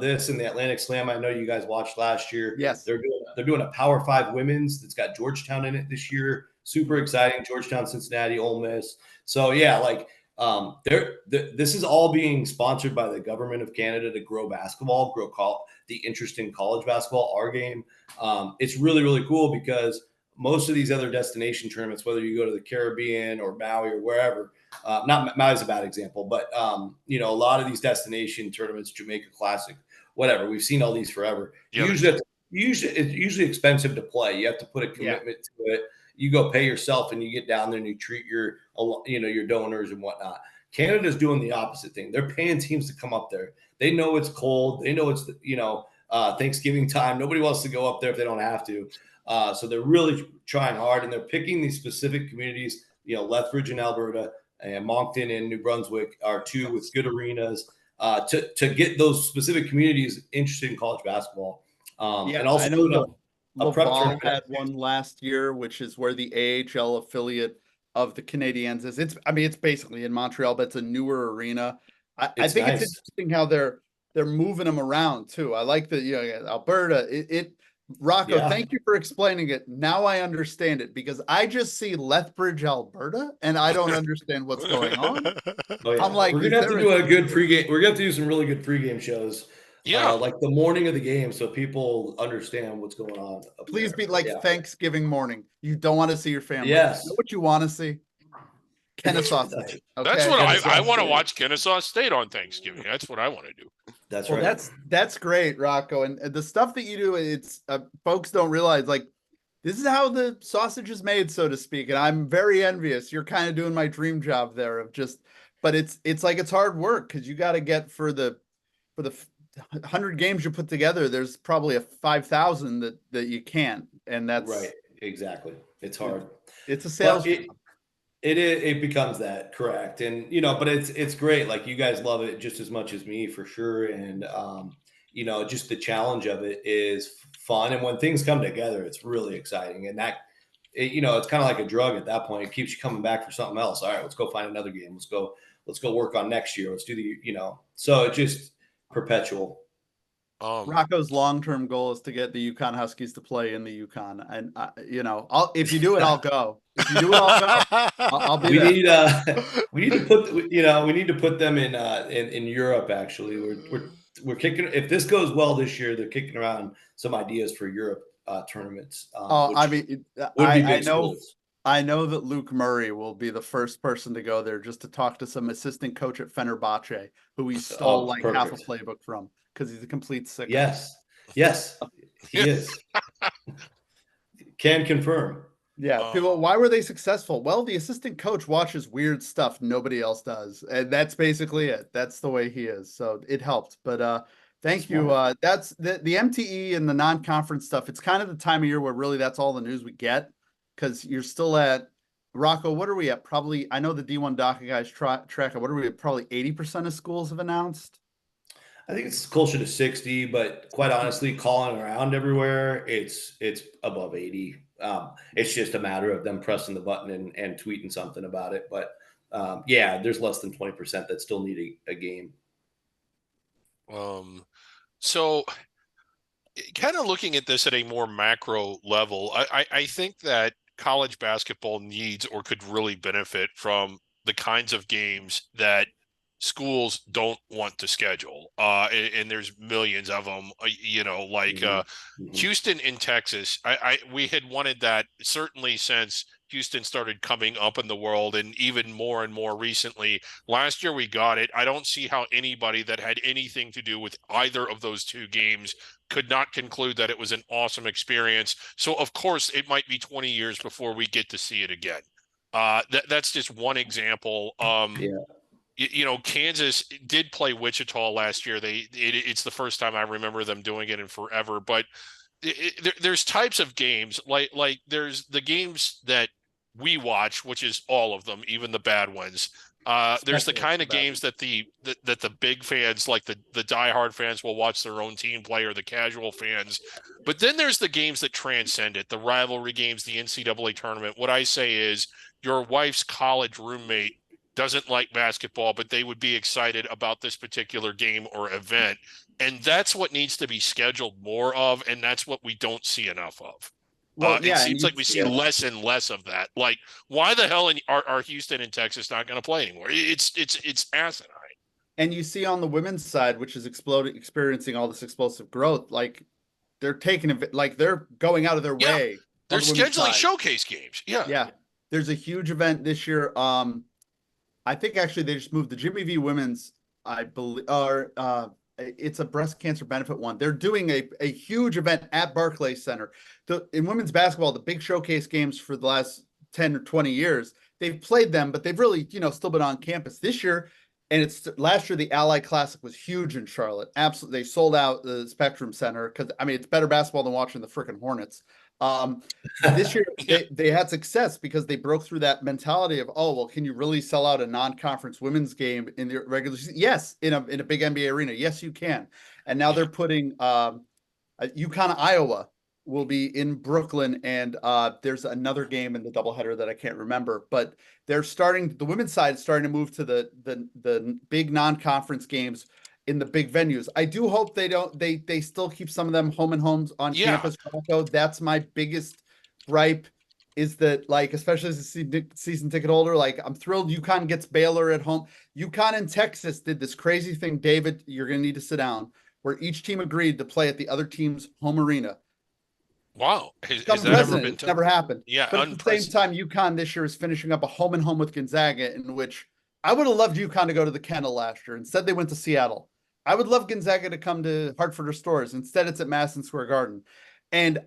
this and the Atlantic Slam, I know you guys watched last year. Yes, they're doing a Power 5 women's that's got Georgetown in it this year. Super exciting. Georgetown, Cincinnati, Ole Miss. So this is all being sponsored by the government of Canada to grow basketball, the interest in college basketball, our game. It's really, really cool because most of these other destination tournaments, whether you go to the Caribbean or Maui or wherever, not Maui's a bad example, but a lot of these destination tournaments, Jamaica Classic, whatever, we've seen all these forever. Yeah. Usually it's usually expensive to play. You have to put a commitment to it. You go pay yourself and you get down there and you treat your donors and whatnot. Canada's doing the opposite thing. They're paying teams to come up there. They know it's cold. They know it's Thanksgiving time. Nobody wants to go up there if they don't have to. So they're really trying hard, and they're picking these specific communities. Lethbridge in Alberta and Moncton in New Brunswick are 2 with good arenas to get those specific communities interested in college basketball. And also I know a prep Laval tournament. had one last year, which is where the AHL affiliate of the Canadiens is. It's basically in Montreal, but it's a newer arena. I think nice. it's interesting how they're moving them around too. I like the Alberta. Rocco, thank you for explaining it. Now I understand it, because I just see Lethbridge, Alberta, and I don't understand what's going on. Oh, yeah. I'm like, we're gonna have to do a good pregame. We're gonna have to do some really good pregame shows. Yeah. Like the morning of the game, so people understand what's going on. Please be like Thanksgiving morning. You don't want to see your family. Yes. You know what you want to see? Kennesaw State. Okay? That's what I want to State. watch Kennesaw State on Thanksgiving. That's what I want to do. That's Well, right. that's great, Rocco. And the stuff that you do, it's folks don't realize, like, This is how the sausage is made, so to speak, and I'm very envious. You're kind of doing my dream job there of just, but it's like it's hard work because you got to get for the 100 games you put together. There's probably a 5,000 that you can't, and Right. Exactly. It's hard. it's a But sales job. it becomes that, correct. And but it's great. Like, you guys love it just as much as me, for sure. And just the challenge of it is fun. And when things come together, it's really exciting. And it's kind of like a drug at that point. It keeps you coming back for something else. All right, let's go find another game. Let's go work on next year. Let's do so it just perpetual. Rocco's long-term goal is to get the Yukon Huskies to play in the Yukon, and if you do it, I'll go. If you do it, I'll go. I'll be We there. need we need to put them in Europe. Actually, we're kicking. If this goes well this year, they're kicking around some ideas for Europe tournaments. I Which mean, would be I big know schools. I know that Luke Murray will be the first person to go there just to talk to some assistant coach at Fenerbahce, who he stole Oh, like half a perfect. playbook from because he's a complete sicko. Yes, he is. Can confirm. Yeah, people. Why were they successful? Well, the assistant coach watches weird stuff nobody else does, and that's basically it. That's the way he is. So it helped. But thank you. That's the MTE and the non-conference stuff. It's kind of the time of year where really that's all the news we get because you're still at Rocco. What are we at? Probably. I know the D1 DACA guys track. What are we at? Probably 80% of schools have announced. I think it's closer to 60, but quite honestly, calling around everywhere, it's above 80. It's just a matter of them pressing the button and tweeting something about it. But there's less than 20% that still need a game. So kind of looking at this at a more macro level, I think that college basketball needs or could really benefit from the kinds of games that schools don't want to schedule. And there's millions of them, Houston in Texas. We had wanted that certainly since Houston started coming up in the world, and even more and more recently. Last year we got it. I don't see how anybody that had anything to do with either of those two games could not conclude that it was an awesome experience. So of course it might be 20 years before we get to see it again. That's just one example. Kansas did play Wichita last year. It's the first time I remember them doing it in forever. But there's types of games like there's the games that we watch, which is all of them, even the bad ones. There's the kind of games that the big fans, like the diehard fans, will watch their own team play, or the casual fans. But then there's the games that transcend it, the rivalry games, the NCAA tournament. What I say is your wife's college roommate doesn't like basketball, but they would be excited about this particular game or event. And that's what needs to be scheduled more of, and that's what we don't see enough of. It seems like we see less and less of that. Like, why the hell are Houston and Texas not going to play anymore? It's asinine. And you see on the women's side, which is experiencing all this explosive growth, like they're they're going out of their way. They're scheduling showcase games. Yeah. There's a huge event this year. I think actually they just moved the Jimmy V Women's, I believe, or it's a breast cancer benefit one. They're doing a huge event at Barclays Center. In women's basketball, the big showcase games for the last 10 or 20 years, they've played them, but they've really, still been on campus this year. And last year, the Ally Classic was huge in Charlotte. Absolutely. They sold out the Spectrum Center because, it's better basketball than watching the freaking Hornets. This year they had success because they broke through that mentality of, oh, well, can you really sell out a non-conference women's game in the regular season? Yes, in a big NBA arena. Yes, you can. And now they're putting UConn, Iowa will be in Brooklyn, and there's another game in the doubleheader that I can't remember, but the women's side is starting to move to the big non-conference games in the big venues. I do hope they still keep some of them home and homes on campus. That's my biggest gripe, is that, like, especially as a season ticket holder, like, I'm thrilled UConn gets Baylor at home. UConn and Texas did this crazy thing, David, you're going to need to sit down, where each team agreed to play at the other team's home arena. Wow. Has that ever been done? Never happened. Yeah. But at the same time, UConn this year is finishing up a home and home with Gonzaga, in which I would have loved UConn to go to the Kennel last year. Instead, they went to Seattle. I would love Gonzaga to come to Hartford or Stores. Instead, it's at Madison Square Garden. And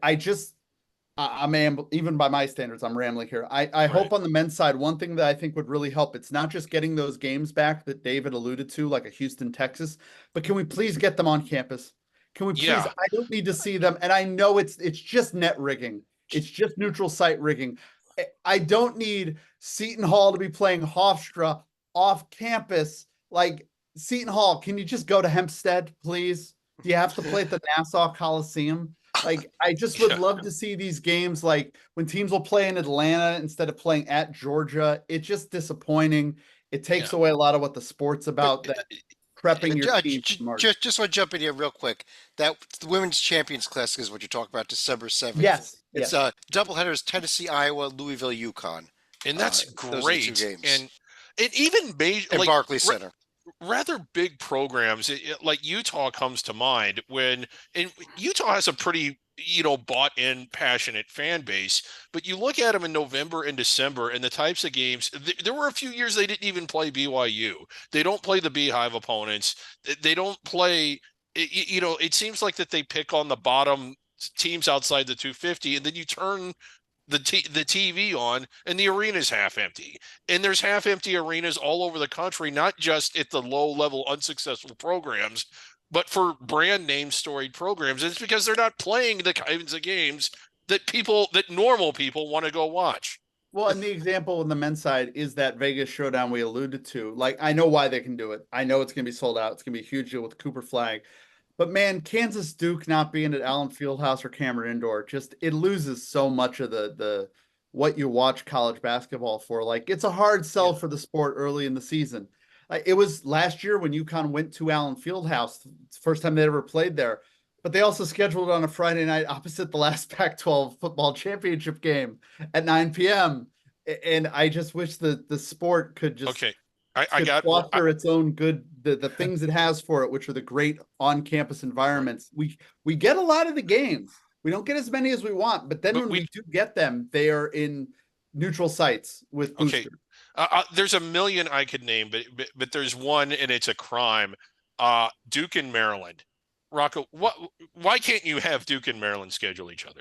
even by my standards, I'm rambling here. I hope on the men's side, one thing that I think would really help, it's not just getting those games back that David alluded to, like a Houston, Texas, but can we please get them on campus? Can we please? Yeah. I don't need to see them. And I know it's just net rigging. It's just neutral site rigging. I don't need Seton Hall to be playing Hofstra off campus. Like Seton Hall, can you just go to Hempstead, please? Do you have to play at the Nassau Coliseum? Like, I just would Yeah. love to see these games, like when teams will play in Atlanta instead of playing at Georgia. It's just disappointing. It takes Yeah. away a lot of what the sport's about, that prepping your team. Just want to jump in here real quick. That the women's champions classic is what you're talking about, December 7th. Yes. It's doubleheaders: Tennessee, Iowa, Louisville, UConn. And that's Those are the two great. games. And even major, And like Barclays Center. rather big programs, like Utah comes to mind and Utah has a pretty, bought in, passionate fan base. But you look at them in November and December and the types of games, there were a few years they didn't even play BYU. They don't play the Beehive opponents. They don't play, it seems like that they pick on the bottom teams outside the 250, and then you turn the TV on and the arena's half empty. And there's half empty arenas all over the country, not just at the low level unsuccessful programs, but for brand name storied programs. And it's because they're not playing the kinds of games that normal people want to go watch. Well, and the example on the men's side is that Vegas showdown we alluded to. Like, I know why they can do it. I know it's going to be sold out. It's going to be a huge deal with Cooper Flag. But man, Kansas Duke not being at Allen Fieldhouse or Cameron Indoor, just it loses so much of the what you watch college basketball for. Like, it's a hard sell for the sport early in the season. It was last year when UConn went to Allen Fieldhouse, first time they ever played there. But they also scheduled it on a Friday night opposite the last Pac-12 football championship game at 9 p.m. And I just wish the sport could just foster its own good, the things it has for it, which are the great on-campus environments. We get a lot of the games. We don't get as many as we want, but then when we do get them, they are in neutral sites with boosters. There's a million I could name, but there's one, and it's a crime. Duke and Maryland. Rocco, why can't you have Duke and Maryland schedule each other?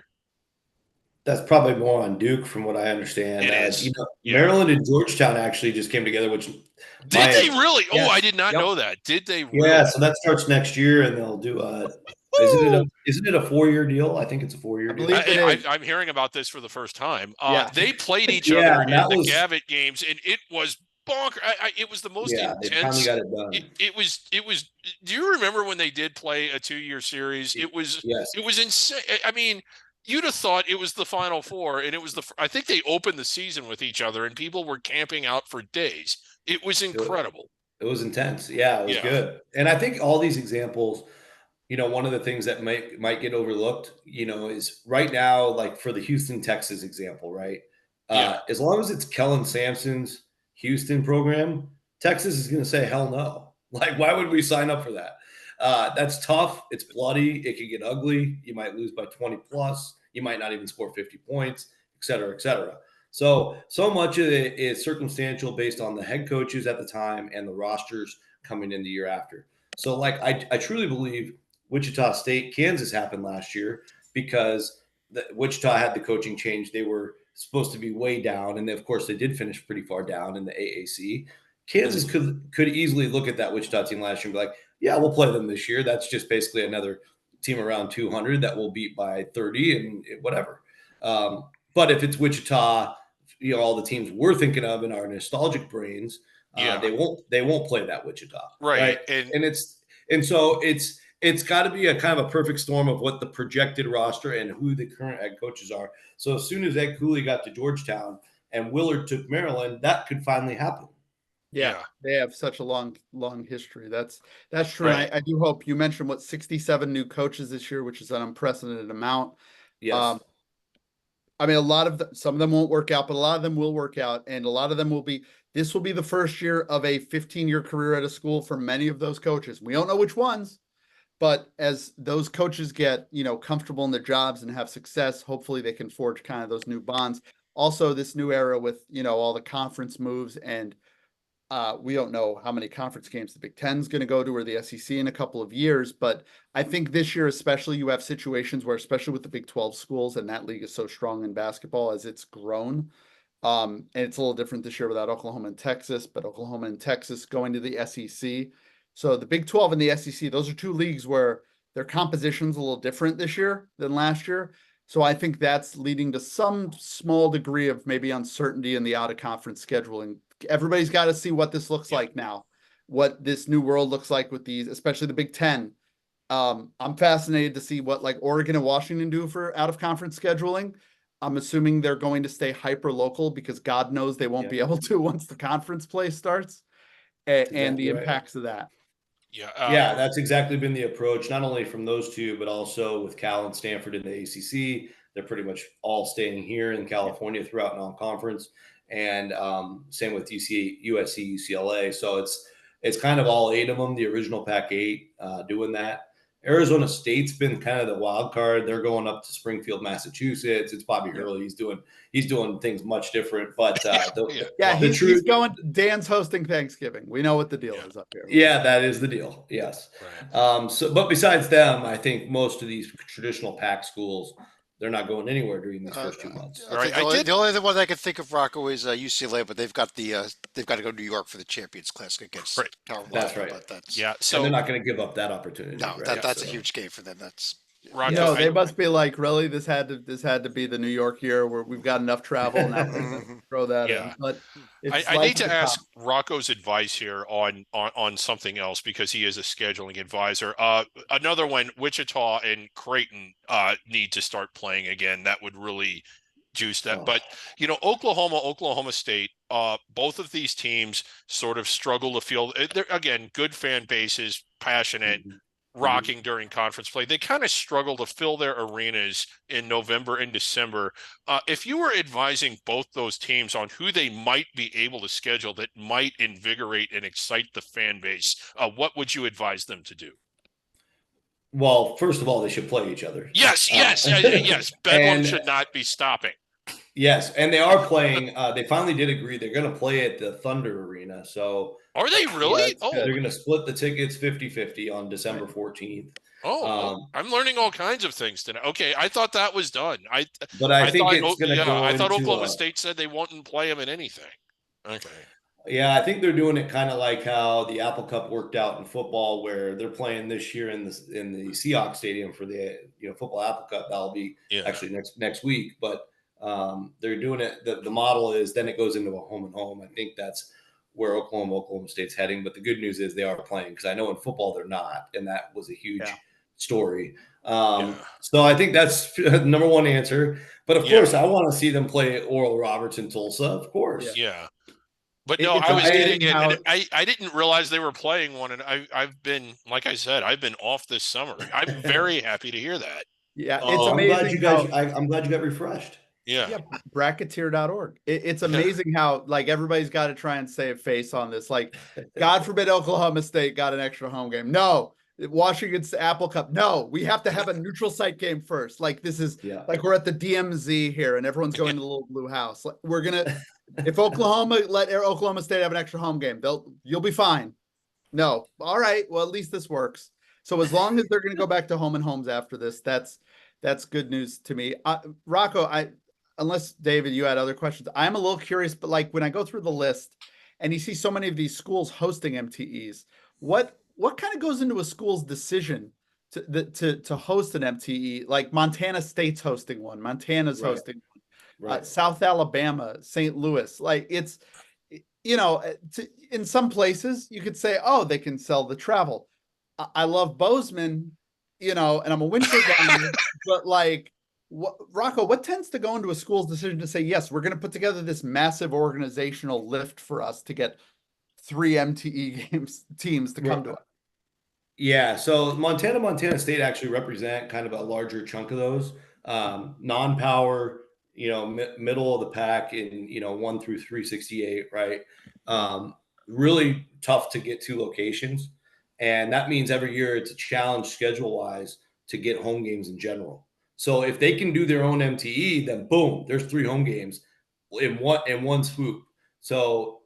That's probably more on Duke, from what I understand. It is. Maryland and Georgetown actually just came together. Which did they really? Yes. Oh, I did not know that. Did they? Really? Yeah. So that starts next year, and they'll do Isn't it a 4-year deal? I think it's a 4-year deal. I'm hearing about this for the first time. They played each other in the Gavitt games, and it was bonker. It was the most intense. They finally got it done. It was. Do you remember when they did play a 2-year series? It was insane. I mean, you'd have thought it was the Final Four, and it was I think they opened the season with each other, and people were camping out for days. It was incredible. It was intense. Yeah, it was good. And I think all these examples, one of the things that might get overlooked, is right now, like for the Houston, Texas example, right? As long as it's Kellen Sampson's Houston program, Texas is going to say, hell no. Like, why would we sign up for that? That's tough. It's bloody. It can get ugly. You might lose by 20 plus. You might not even score 50 points, et cetera, et cetera. So much of it is circumstantial based on the head coaches at the time and the rosters coming in the year after. So, like, I truly believe Wichita State, Kansas happened last year because Wichita had the coaching change. They were supposed to be way down, and of course they did finish pretty far down in the AAC. Kansas could easily look at that Wichita team last year and be like, yeah, we'll play them this year. That's just basically another team around 200 that we'll beat by 30 and whatever. But if it's Wichita, all the teams we're thinking of in our nostalgic brains, they won't play that Wichita, right? So it's got to be a kind of a perfect storm of what the projected roster and who the current head coaches are. So as soon as Ed Cooley got to Georgetown and Willard took Maryland, that could finally happen. Yeah, they have such a long history. That's true. Right. I do hope you mentioned 67 new coaches this year, which is an unprecedented amount. Yes. I mean, some of them won't work out, but a lot of them will work out, and a lot of them this will be the first year of a 15-year career at a school for many of those coaches. We don't know which ones, but as those coaches get, comfortable in their jobs and have success, hopefully they can forge kind of those new bonds. Also, this new era with, all the conference moves and We don't know how many conference games the Big Ten is going to go to or the SEC in a couple of years, but I think this year especially you have situations where, especially with the Big 12 schools, and that league is so strong in basketball as it's grown. And it's a little different this year without Oklahoma and Texas, but Oklahoma and Texas going to the SEC. So the Big 12 and the SEC, those are two leagues where their composition's a little different this year than last year. So I think that's leading to some small degree of maybe uncertainty in the out of conference scheduling. Everybody's got to see what this looks like now, what this new world looks like with these, especially the Big Ten. I'm fascinated to see what like Oregon and Washington do for out of conference scheduling. I'm assuming they're going to stay hyper local because God knows they won't be able to once the conference play starts, and the impacts of that. Yeah, that's exactly been the approach, not only from those two, but also with Cal and Stanford in the ACC. They're pretty much all staying here in California throughout non-conference, and same with USC, UCLA. So it's kind of all 8 of them, the original Pac-8, doing that. Arizona State's been kind of the wild card. They're going up to Springfield, Massachusetts. It's Bobby Hurley. He's doing things much different. But he's going. Dan's hosting Thanksgiving. We know what the deal is up here. Yeah, that is the deal. Yes. Right. But besides them, I think most of these traditional Pac schools, they're not going anywhere during these first 2 months. The only one I can think of, Rocco, is UCLA, but they've got to go to New York for the Champions Classic against Carolina. That's right. So and they're not going to give up that opportunity. No, right? that's a huge game for them. That's Rocco, no, they must be like, really, this had to be the New York year where we've got enough travel now. Throw that in. But I need to ask Rocco's advice here on something else because he is a scheduling advisor. Another one, Wichita and Creighton need to start playing again. That would really juice that. But Oklahoma State, both of these teams sort of struggle to feel. They're again good fan bases, passionate. Rocking during conference play. They kind of struggle to fill their arenas in November and December. If you were advising both those teams on who they might be able to schedule that might invigorate and excite the fan base, what would you advise them to do? Well, first of all, they should play each other. Yes. Bedlam should not be stopping. Yes, and they are playing. They finally did agree they're going to play at the Thunder Arena. So are they really? They're going to split the tickets 50-50 on December 14th. I'm learning all kinds of things today. Okay, I thought that was done. I think it's going to go. I thought Oklahoma State said they wouldn't play them in anything. Okay. Yeah, I think they're doing it kind of like how the Apple Cup worked out in football, where they're playing this year in the Seahawks Stadium for the football Apple Cup. That'll be actually next week, but. They're doing it. The model is then it goes into a home and home. I think that's where Oklahoma State's heading. But the good news is they are playing, because I know in football they're not, and that was a huge story. So I think that's number one answer. But of course, I want to see them play Oral Roberts in Tulsa. Of course, But no, I was getting it. And I didn't realize they were playing one, and I've been, like I said, I've been off this summer. I'm very happy to hear that. Yeah, it's amazing. I'm glad you got refreshed. Yeah, bracketeer.org. It's amazing how like everybody's got to try and save face on this. Like, God forbid Oklahoma State got an extra home game. No, Washington's Apple Cup. No, we have to have a neutral site game first. Like, this is like we're at the DMZ here, and everyone's going to the little blue house. Like, we're gonna if Oklahoma let Oklahoma State have an extra home game, you'll be fine. No, all right. Well, at least this works. So as long as they're going to go back to home and homes after this, that's good news to me. Rocco, unless David, you had other questions, I'm a little curious, but like when I go through the list and you see so many of these schools hosting MTEs, what kind of goes into a school's decision to host an MTE? Like Montana State's hosting one, Montana's hosting one, South Alabama, St. Louis. Like it's, in some places you could say, oh, they can sell the travel. I love Bozeman, and I'm a winter guy, but like, Rocco, what tends to go into a school's decision to say, yes, we're going to put together this massive organizational lift for us to get 3 MTE teams to come to us? Yeah, so Montana State actually represent kind of a larger chunk of those non-power, middle of the pack in 1 through 368, right? Really tough to get to locations, and that means every year it's a challenge schedule-wise to get home games in general. So if they can do their own MTE, then boom, there's 3 home games in one swoop. So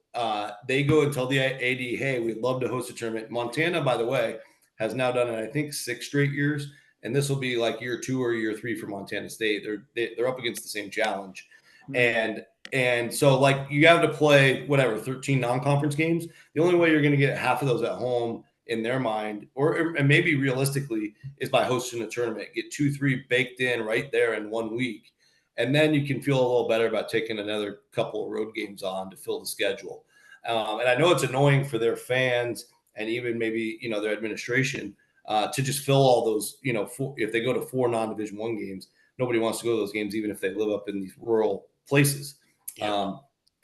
they go and tell the AD, hey, we'd love to host a tournament. Montana, by the way, has now done it, I think, 6 straight years. And this will be like year 2 or year 3 for Montana State. They're up against the same challenge. And so, like, you have to play, whatever, 13 non-conference games. The only way you're going to get half of those at home in their mind, and maybe realistically, is by hosting a tournament. Get 2-3 baked in right there in 1 week. And then you can feel a little better about taking another couple of road games on to fill the schedule. And I know it's annoying for their fans and even maybe, their administration to just fill all those, if they go to 4 non-Division I games, nobody wants to go to those games, even if they live up in these rural places. Yeah.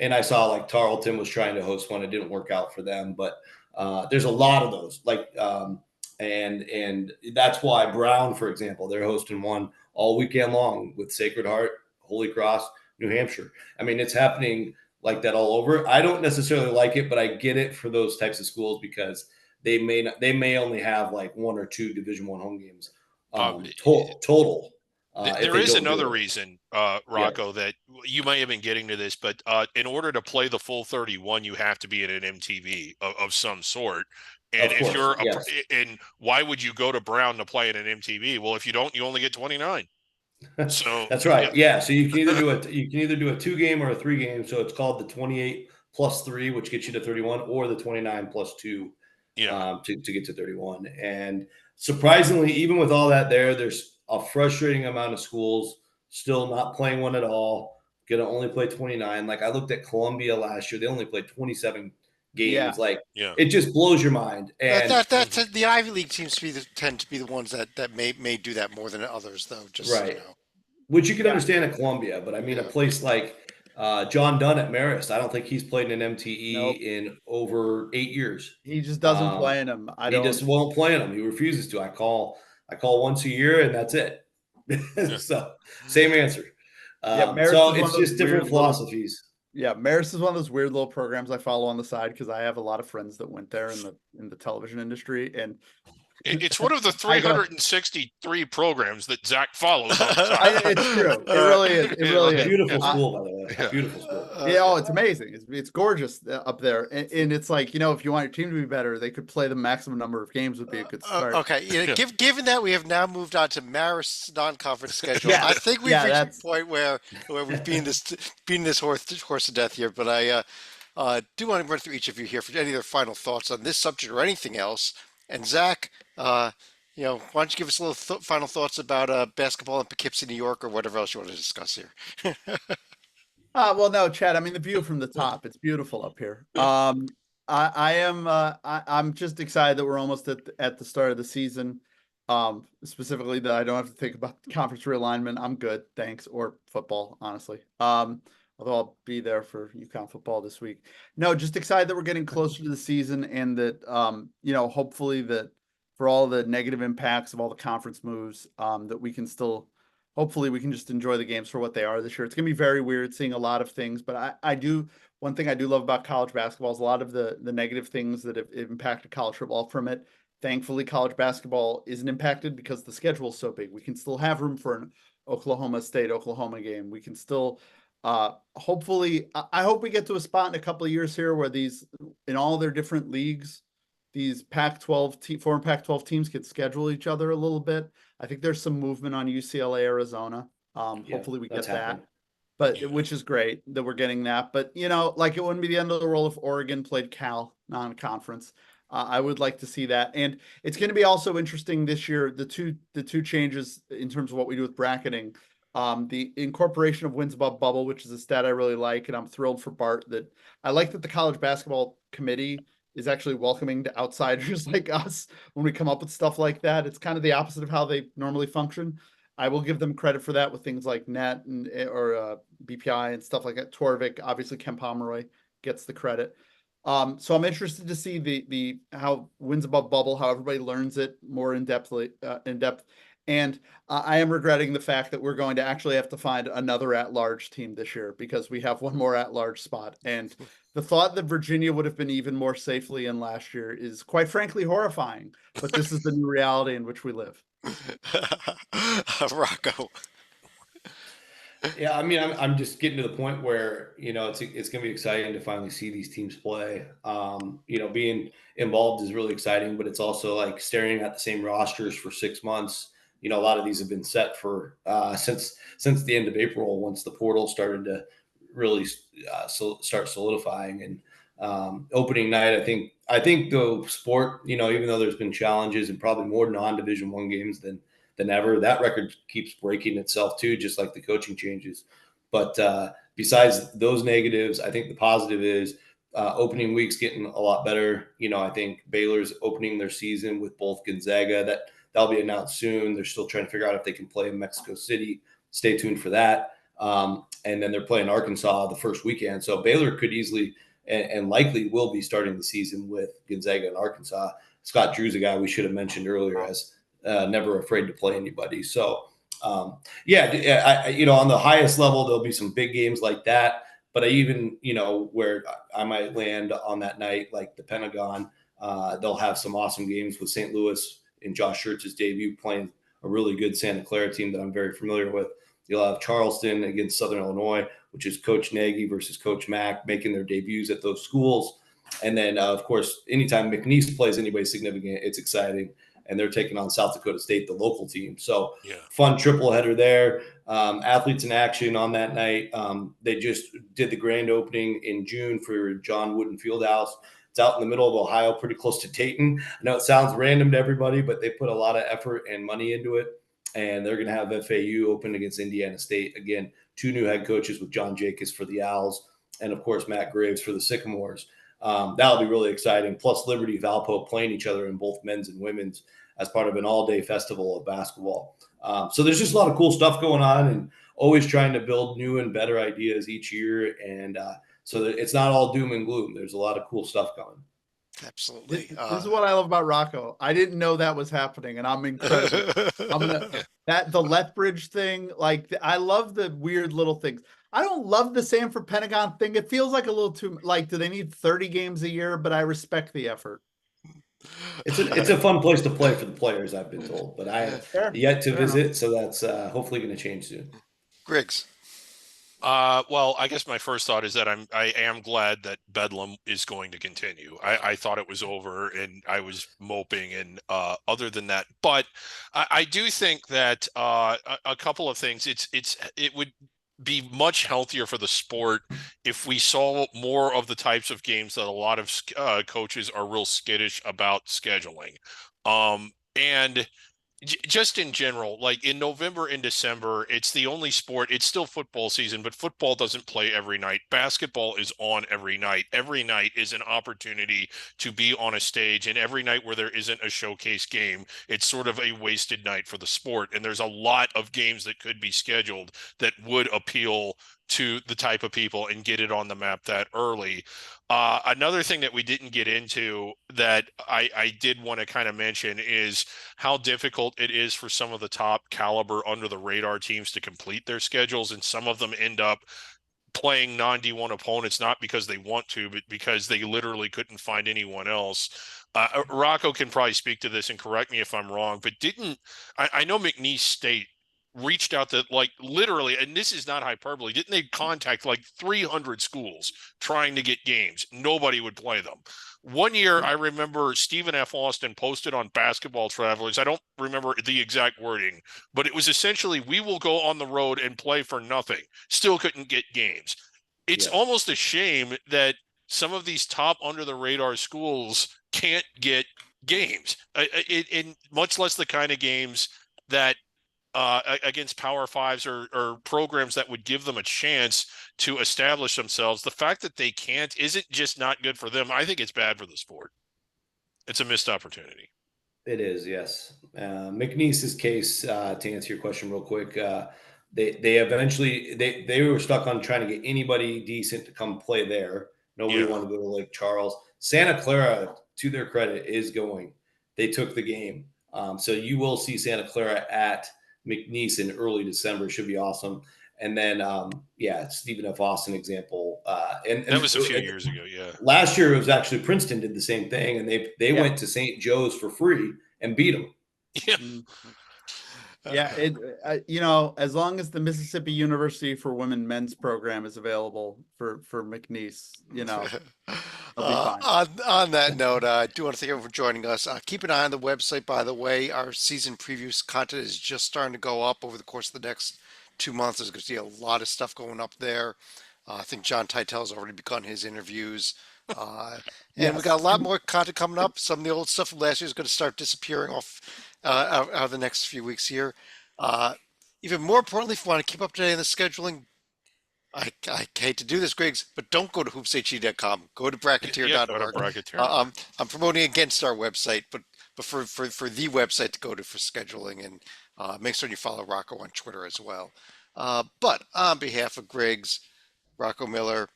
And I saw like Tarleton was trying to host one. It didn't work out for them, but there's a lot of those. And that's why Brown, for example, they're hosting one all weekend long with Sacred Heart, Holy Cross, New Hampshire. I mean, it's happening like that all over. I don't necessarily like it, but I get it for those types of schools because they may only have like 1 or 2 Division I home games total. There is another reason, Rocco, that you might have been getting to this, but in order to play the full 31, you have to be in an MTV of some sort. And Of course, and why would you go to Brown to play in an MTV? Well, if you don't, you only get 29. So that's right. Yeah. So you can either do a 2 game or a 3 game. So it's called the 28 plus 3, which gets you to 31, or the 29 plus 2 to get to 31. And surprisingly, even with all that there's a frustrating amount of schools still not playing one at all, going to only play 29. Like I looked at Columbia last year, they only played 27 games. It just blows your mind. And That's the Ivy League teams tend to be the ones that may do that more than others, though. Just right. Which you can understand at Columbia, but I mean, a place like John Dunn at Marist, I don't think he's played in an MTE in over 8 years. He just doesn't play in them. He just won't play in them. He refuses to. I call once a year, and that's it. So same answer. So it's just different philosophies. Marist is one of those weird little programs I follow on the side because I have a lot of friends that went there in the television industry, and it's one of the 363 programs that Zach follows on the side. It's true. It really is. It really is. Beautiful school, by the way. Beautiful school. It's amazing. It's gorgeous up there, and it's like if you want your team to be better, they could play the maximum number of games would be a good start. Okay, given that we have now moved on to Marist's non-conference schedule, I think we've reached a point where we've beaten this horse to death here. But I do want to run through each of you here for any other final thoughts on this subject or anything else. And Zach, why don't you give us a little final thoughts about basketball in Poughkeepsie, New York, or whatever else you want to discuss here? Well, no, Chad. I mean, the view from the top, it's beautiful up here. I'm just excited that we're almost at the start of the season. Specifically that I don't have to think about conference realignment. I'm good, thanks, or football, honestly. Although I'll be there for UConn football this week. No, just excited that we're getting closer to the season and that, hopefully that for all the negative impacts of all the conference moves, that we can still, hopefully we can just enjoy the games for what they are this year. It's going to be very weird seeing a lot of things, but one thing I do love about college basketball is a lot of the negative things that have impacted college football from it. Thankfully, college basketball isn't impacted because the schedule is so big. We can still have room for an Oklahoma game. We can still, hopefully, I hope we get to a spot in a couple of years here where in all their different leagues, these Pac-12 former Pac-12 teams could schedule each other a little bit. I think there's some movement on UCLA, Arizona. Hopefully we get that, which is great that we're getting that. But it wouldn't be the end of the world if Oregon played Cal non-conference. I would like to see that, and it's going to be also interesting this year. The two changes in terms of what we do with bracketing. The incorporation of wins above bubble, which is a stat I really like, and I'm thrilled for Bart that I like that the college basketball committee is actually welcoming to outsiders like us when we come up with stuff like that. It's kind of the opposite of how they normally function. I will give them credit for that with things like net or BPI and stuff like that. Torvik, obviously Ken Pomeroy gets the credit. So I'm interested to see the how wins above bubble, how everybody learns it more in depth. And I am regretting the fact that we're going to actually have to find another at-large team this year because we have one more at-large spot. And the thought that Virginia would have been even more safely in last year is quite frankly horrifying. But this is the new reality in which we live. Rocco. Yeah, I mean, I'm just getting to the point where, it's going to be exciting to finally see these teams play. Being involved is really exciting, but it's also like staring at the same rosters for 6 months. A lot of these have been set for since the end of April, once the portal started to really start solidifying. And opening night, I think the sport, even though there's been challenges and probably more non-Division One games than ever. That record keeps breaking itself too, just like the coaching changes. But besides those negatives, I think the positive is opening week's getting a lot better. I think Baylor's opening their season with both Gonzaga. That'll be announced soon. They're still trying to figure out if they can play in Mexico City. Stay tuned for that. And then they're playing Arkansas the first weekend. So Baylor could easily and likely will be starting the season with Gonzaga and Arkansas. Scott Drew's a guy we should have mentioned earlier as never afraid to play anybody. So, on the highest level, there'll be some big games like that. But I even, where I might land on that night, like the Pentagon, they'll have some awesome games with St. Louis in Josh Schertz's debut playing a really good Santa Clara team that I'm very familiar with. You'll have Charleston against Southern Illinois, which is Coach Nagy versus Coach Mack making their debuts at those schools. And then, of course, anytime McNeese plays anybody significant, it's exciting. And they're taking on South Dakota State, the local team. So fun triple header there. Athletes in action on that night. They just did the grand opening in June for John Wooden Fieldhouse. It's out in the middle of Ohio, pretty close to Dayton. I know it sounds random to everybody, but they put a lot of effort and money into it. And they're going to have FAU open against Indiana State. Again, 2 new head coaches with John Jacobs for the Owls and, of course, Matt Graves for the Sycamores. That'll be really exciting. Plus, Liberty Valpo playing each other in both men's and women's as part of an all-day festival of basketball. So there's just a lot of cool stuff going on, and always trying to build new and better ideas each year. And so that it's not all doom and gloom. There's a lot of cool stuff coming. Absolutely. This is what I love about Rocco. I didn't know that was happening, and I'm incredible. The Lethbridge thing, like I love the weird little things. I don't love the Sanford Pentagon thing. It feels like a little too like, do they need 30 games a year? But I respect the effort. It's a fun place to play for the players, I've been told, but I have yet to visit, so that's hopefully going to change soon. Griggs. Well, I guess my first thought is that I am glad that Bedlam is going to continue. I thought it was over and I was moping, and other than that, but I do think that a couple of things. It would be much healthier for the sport if we saw more of the types of games that a lot of coaches are real skittish about scheduling. And just in general, like in November and December, it's the only sport. It's still football season, but football doesn't play every night. Basketball is on every night. Every night is an opportunity to be on a stage, and every night where there isn't a showcase game, it's sort of a wasted night for the sport. And there's a lot of games that could be scheduled that would appeal to the type of people and get it on the map that early. Another thing that we didn't get into that I did want to kind of mention is how difficult it is for some of the top caliber under the radar teams to complete their schedules. And some of them end up playing non-D1 opponents, not because they want to, but because they literally couldn't find anyone else. Rocco can probably speak to this and correct me if I'm wrong, but I know McNeese State reached out to like literally, and this is not hyperbole, didn't they contact like 300 schools trying to get games? Nobody would play them. One year, I remember Stephen F. Austin posted on Basketball Travelers. I don't remember the exact wording, but it was essentially, we will go on the road and play for nothing. Still couldn't get games. It's almost a shame that some of these top under the radar schools can't get games, in much less the kind of games that against Power Fives or programs that would give them a chance to establish themselves. The fact that they can't isn't just not good for them. I think it's bad for the sport. It's a missed opportunity. It is, yes. McNeese's case, to answer your question real quick, they eventually they were stuck on trying to get anybody decent to come play there. Nobody wanted to go to Lake Charles. Santa Clara, to their credit, is going. They took the game. So you will see Santa Clara at McNeese in early December. Should be awesome. And then, Stephen F. Austin example. And that was a few years ago. Yeah. Last year, it was actually Princeton did the same thing, and they went to St. Joe's for free and beat them. Yeah. Yeah, you know, as long as the Mississippi University for Women men's program is available for McNeese, you know, I'll be fine. On that note, I do want to thank everyone for joining us. Keep an eye on the website, by the way. Our season previews content is just starting to go up over the course of the next 2 months. There's going to be a lot of stuff going up there. I think John Titel's already begun his interviews. Uh, and we Yes. got a lot more content coming up. Some of the old stuff from last year is going to start disappearing off out of the next few weeks here. Uh, Even more importantly, if you want to keep up to date on the scheduling, I hate to do this, Griggs, but don't go to hoopshd.com. Go to Yeah, go to bracketeer.org. Bracketeer. I'm promoting against our website, but for the website to go to for scheduling, and make sure you follow Rocco on Twitter as well. But on behalf of Griggs, Rocco Miller,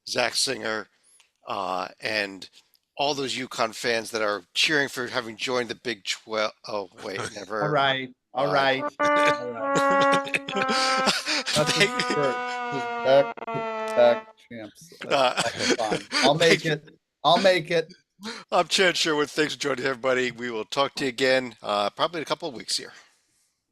Zach Singer, and all those UConn fans that are cheering for having joined the Big 12. Oh, wait, never. All right. All Uh, right. All right. That's Thank- just back champs. That's fine. I'll make it. I'll make it. I'm Chad Sherwood. Thanks for joining everybody. We will talk to you again probably in a couple of weeks here.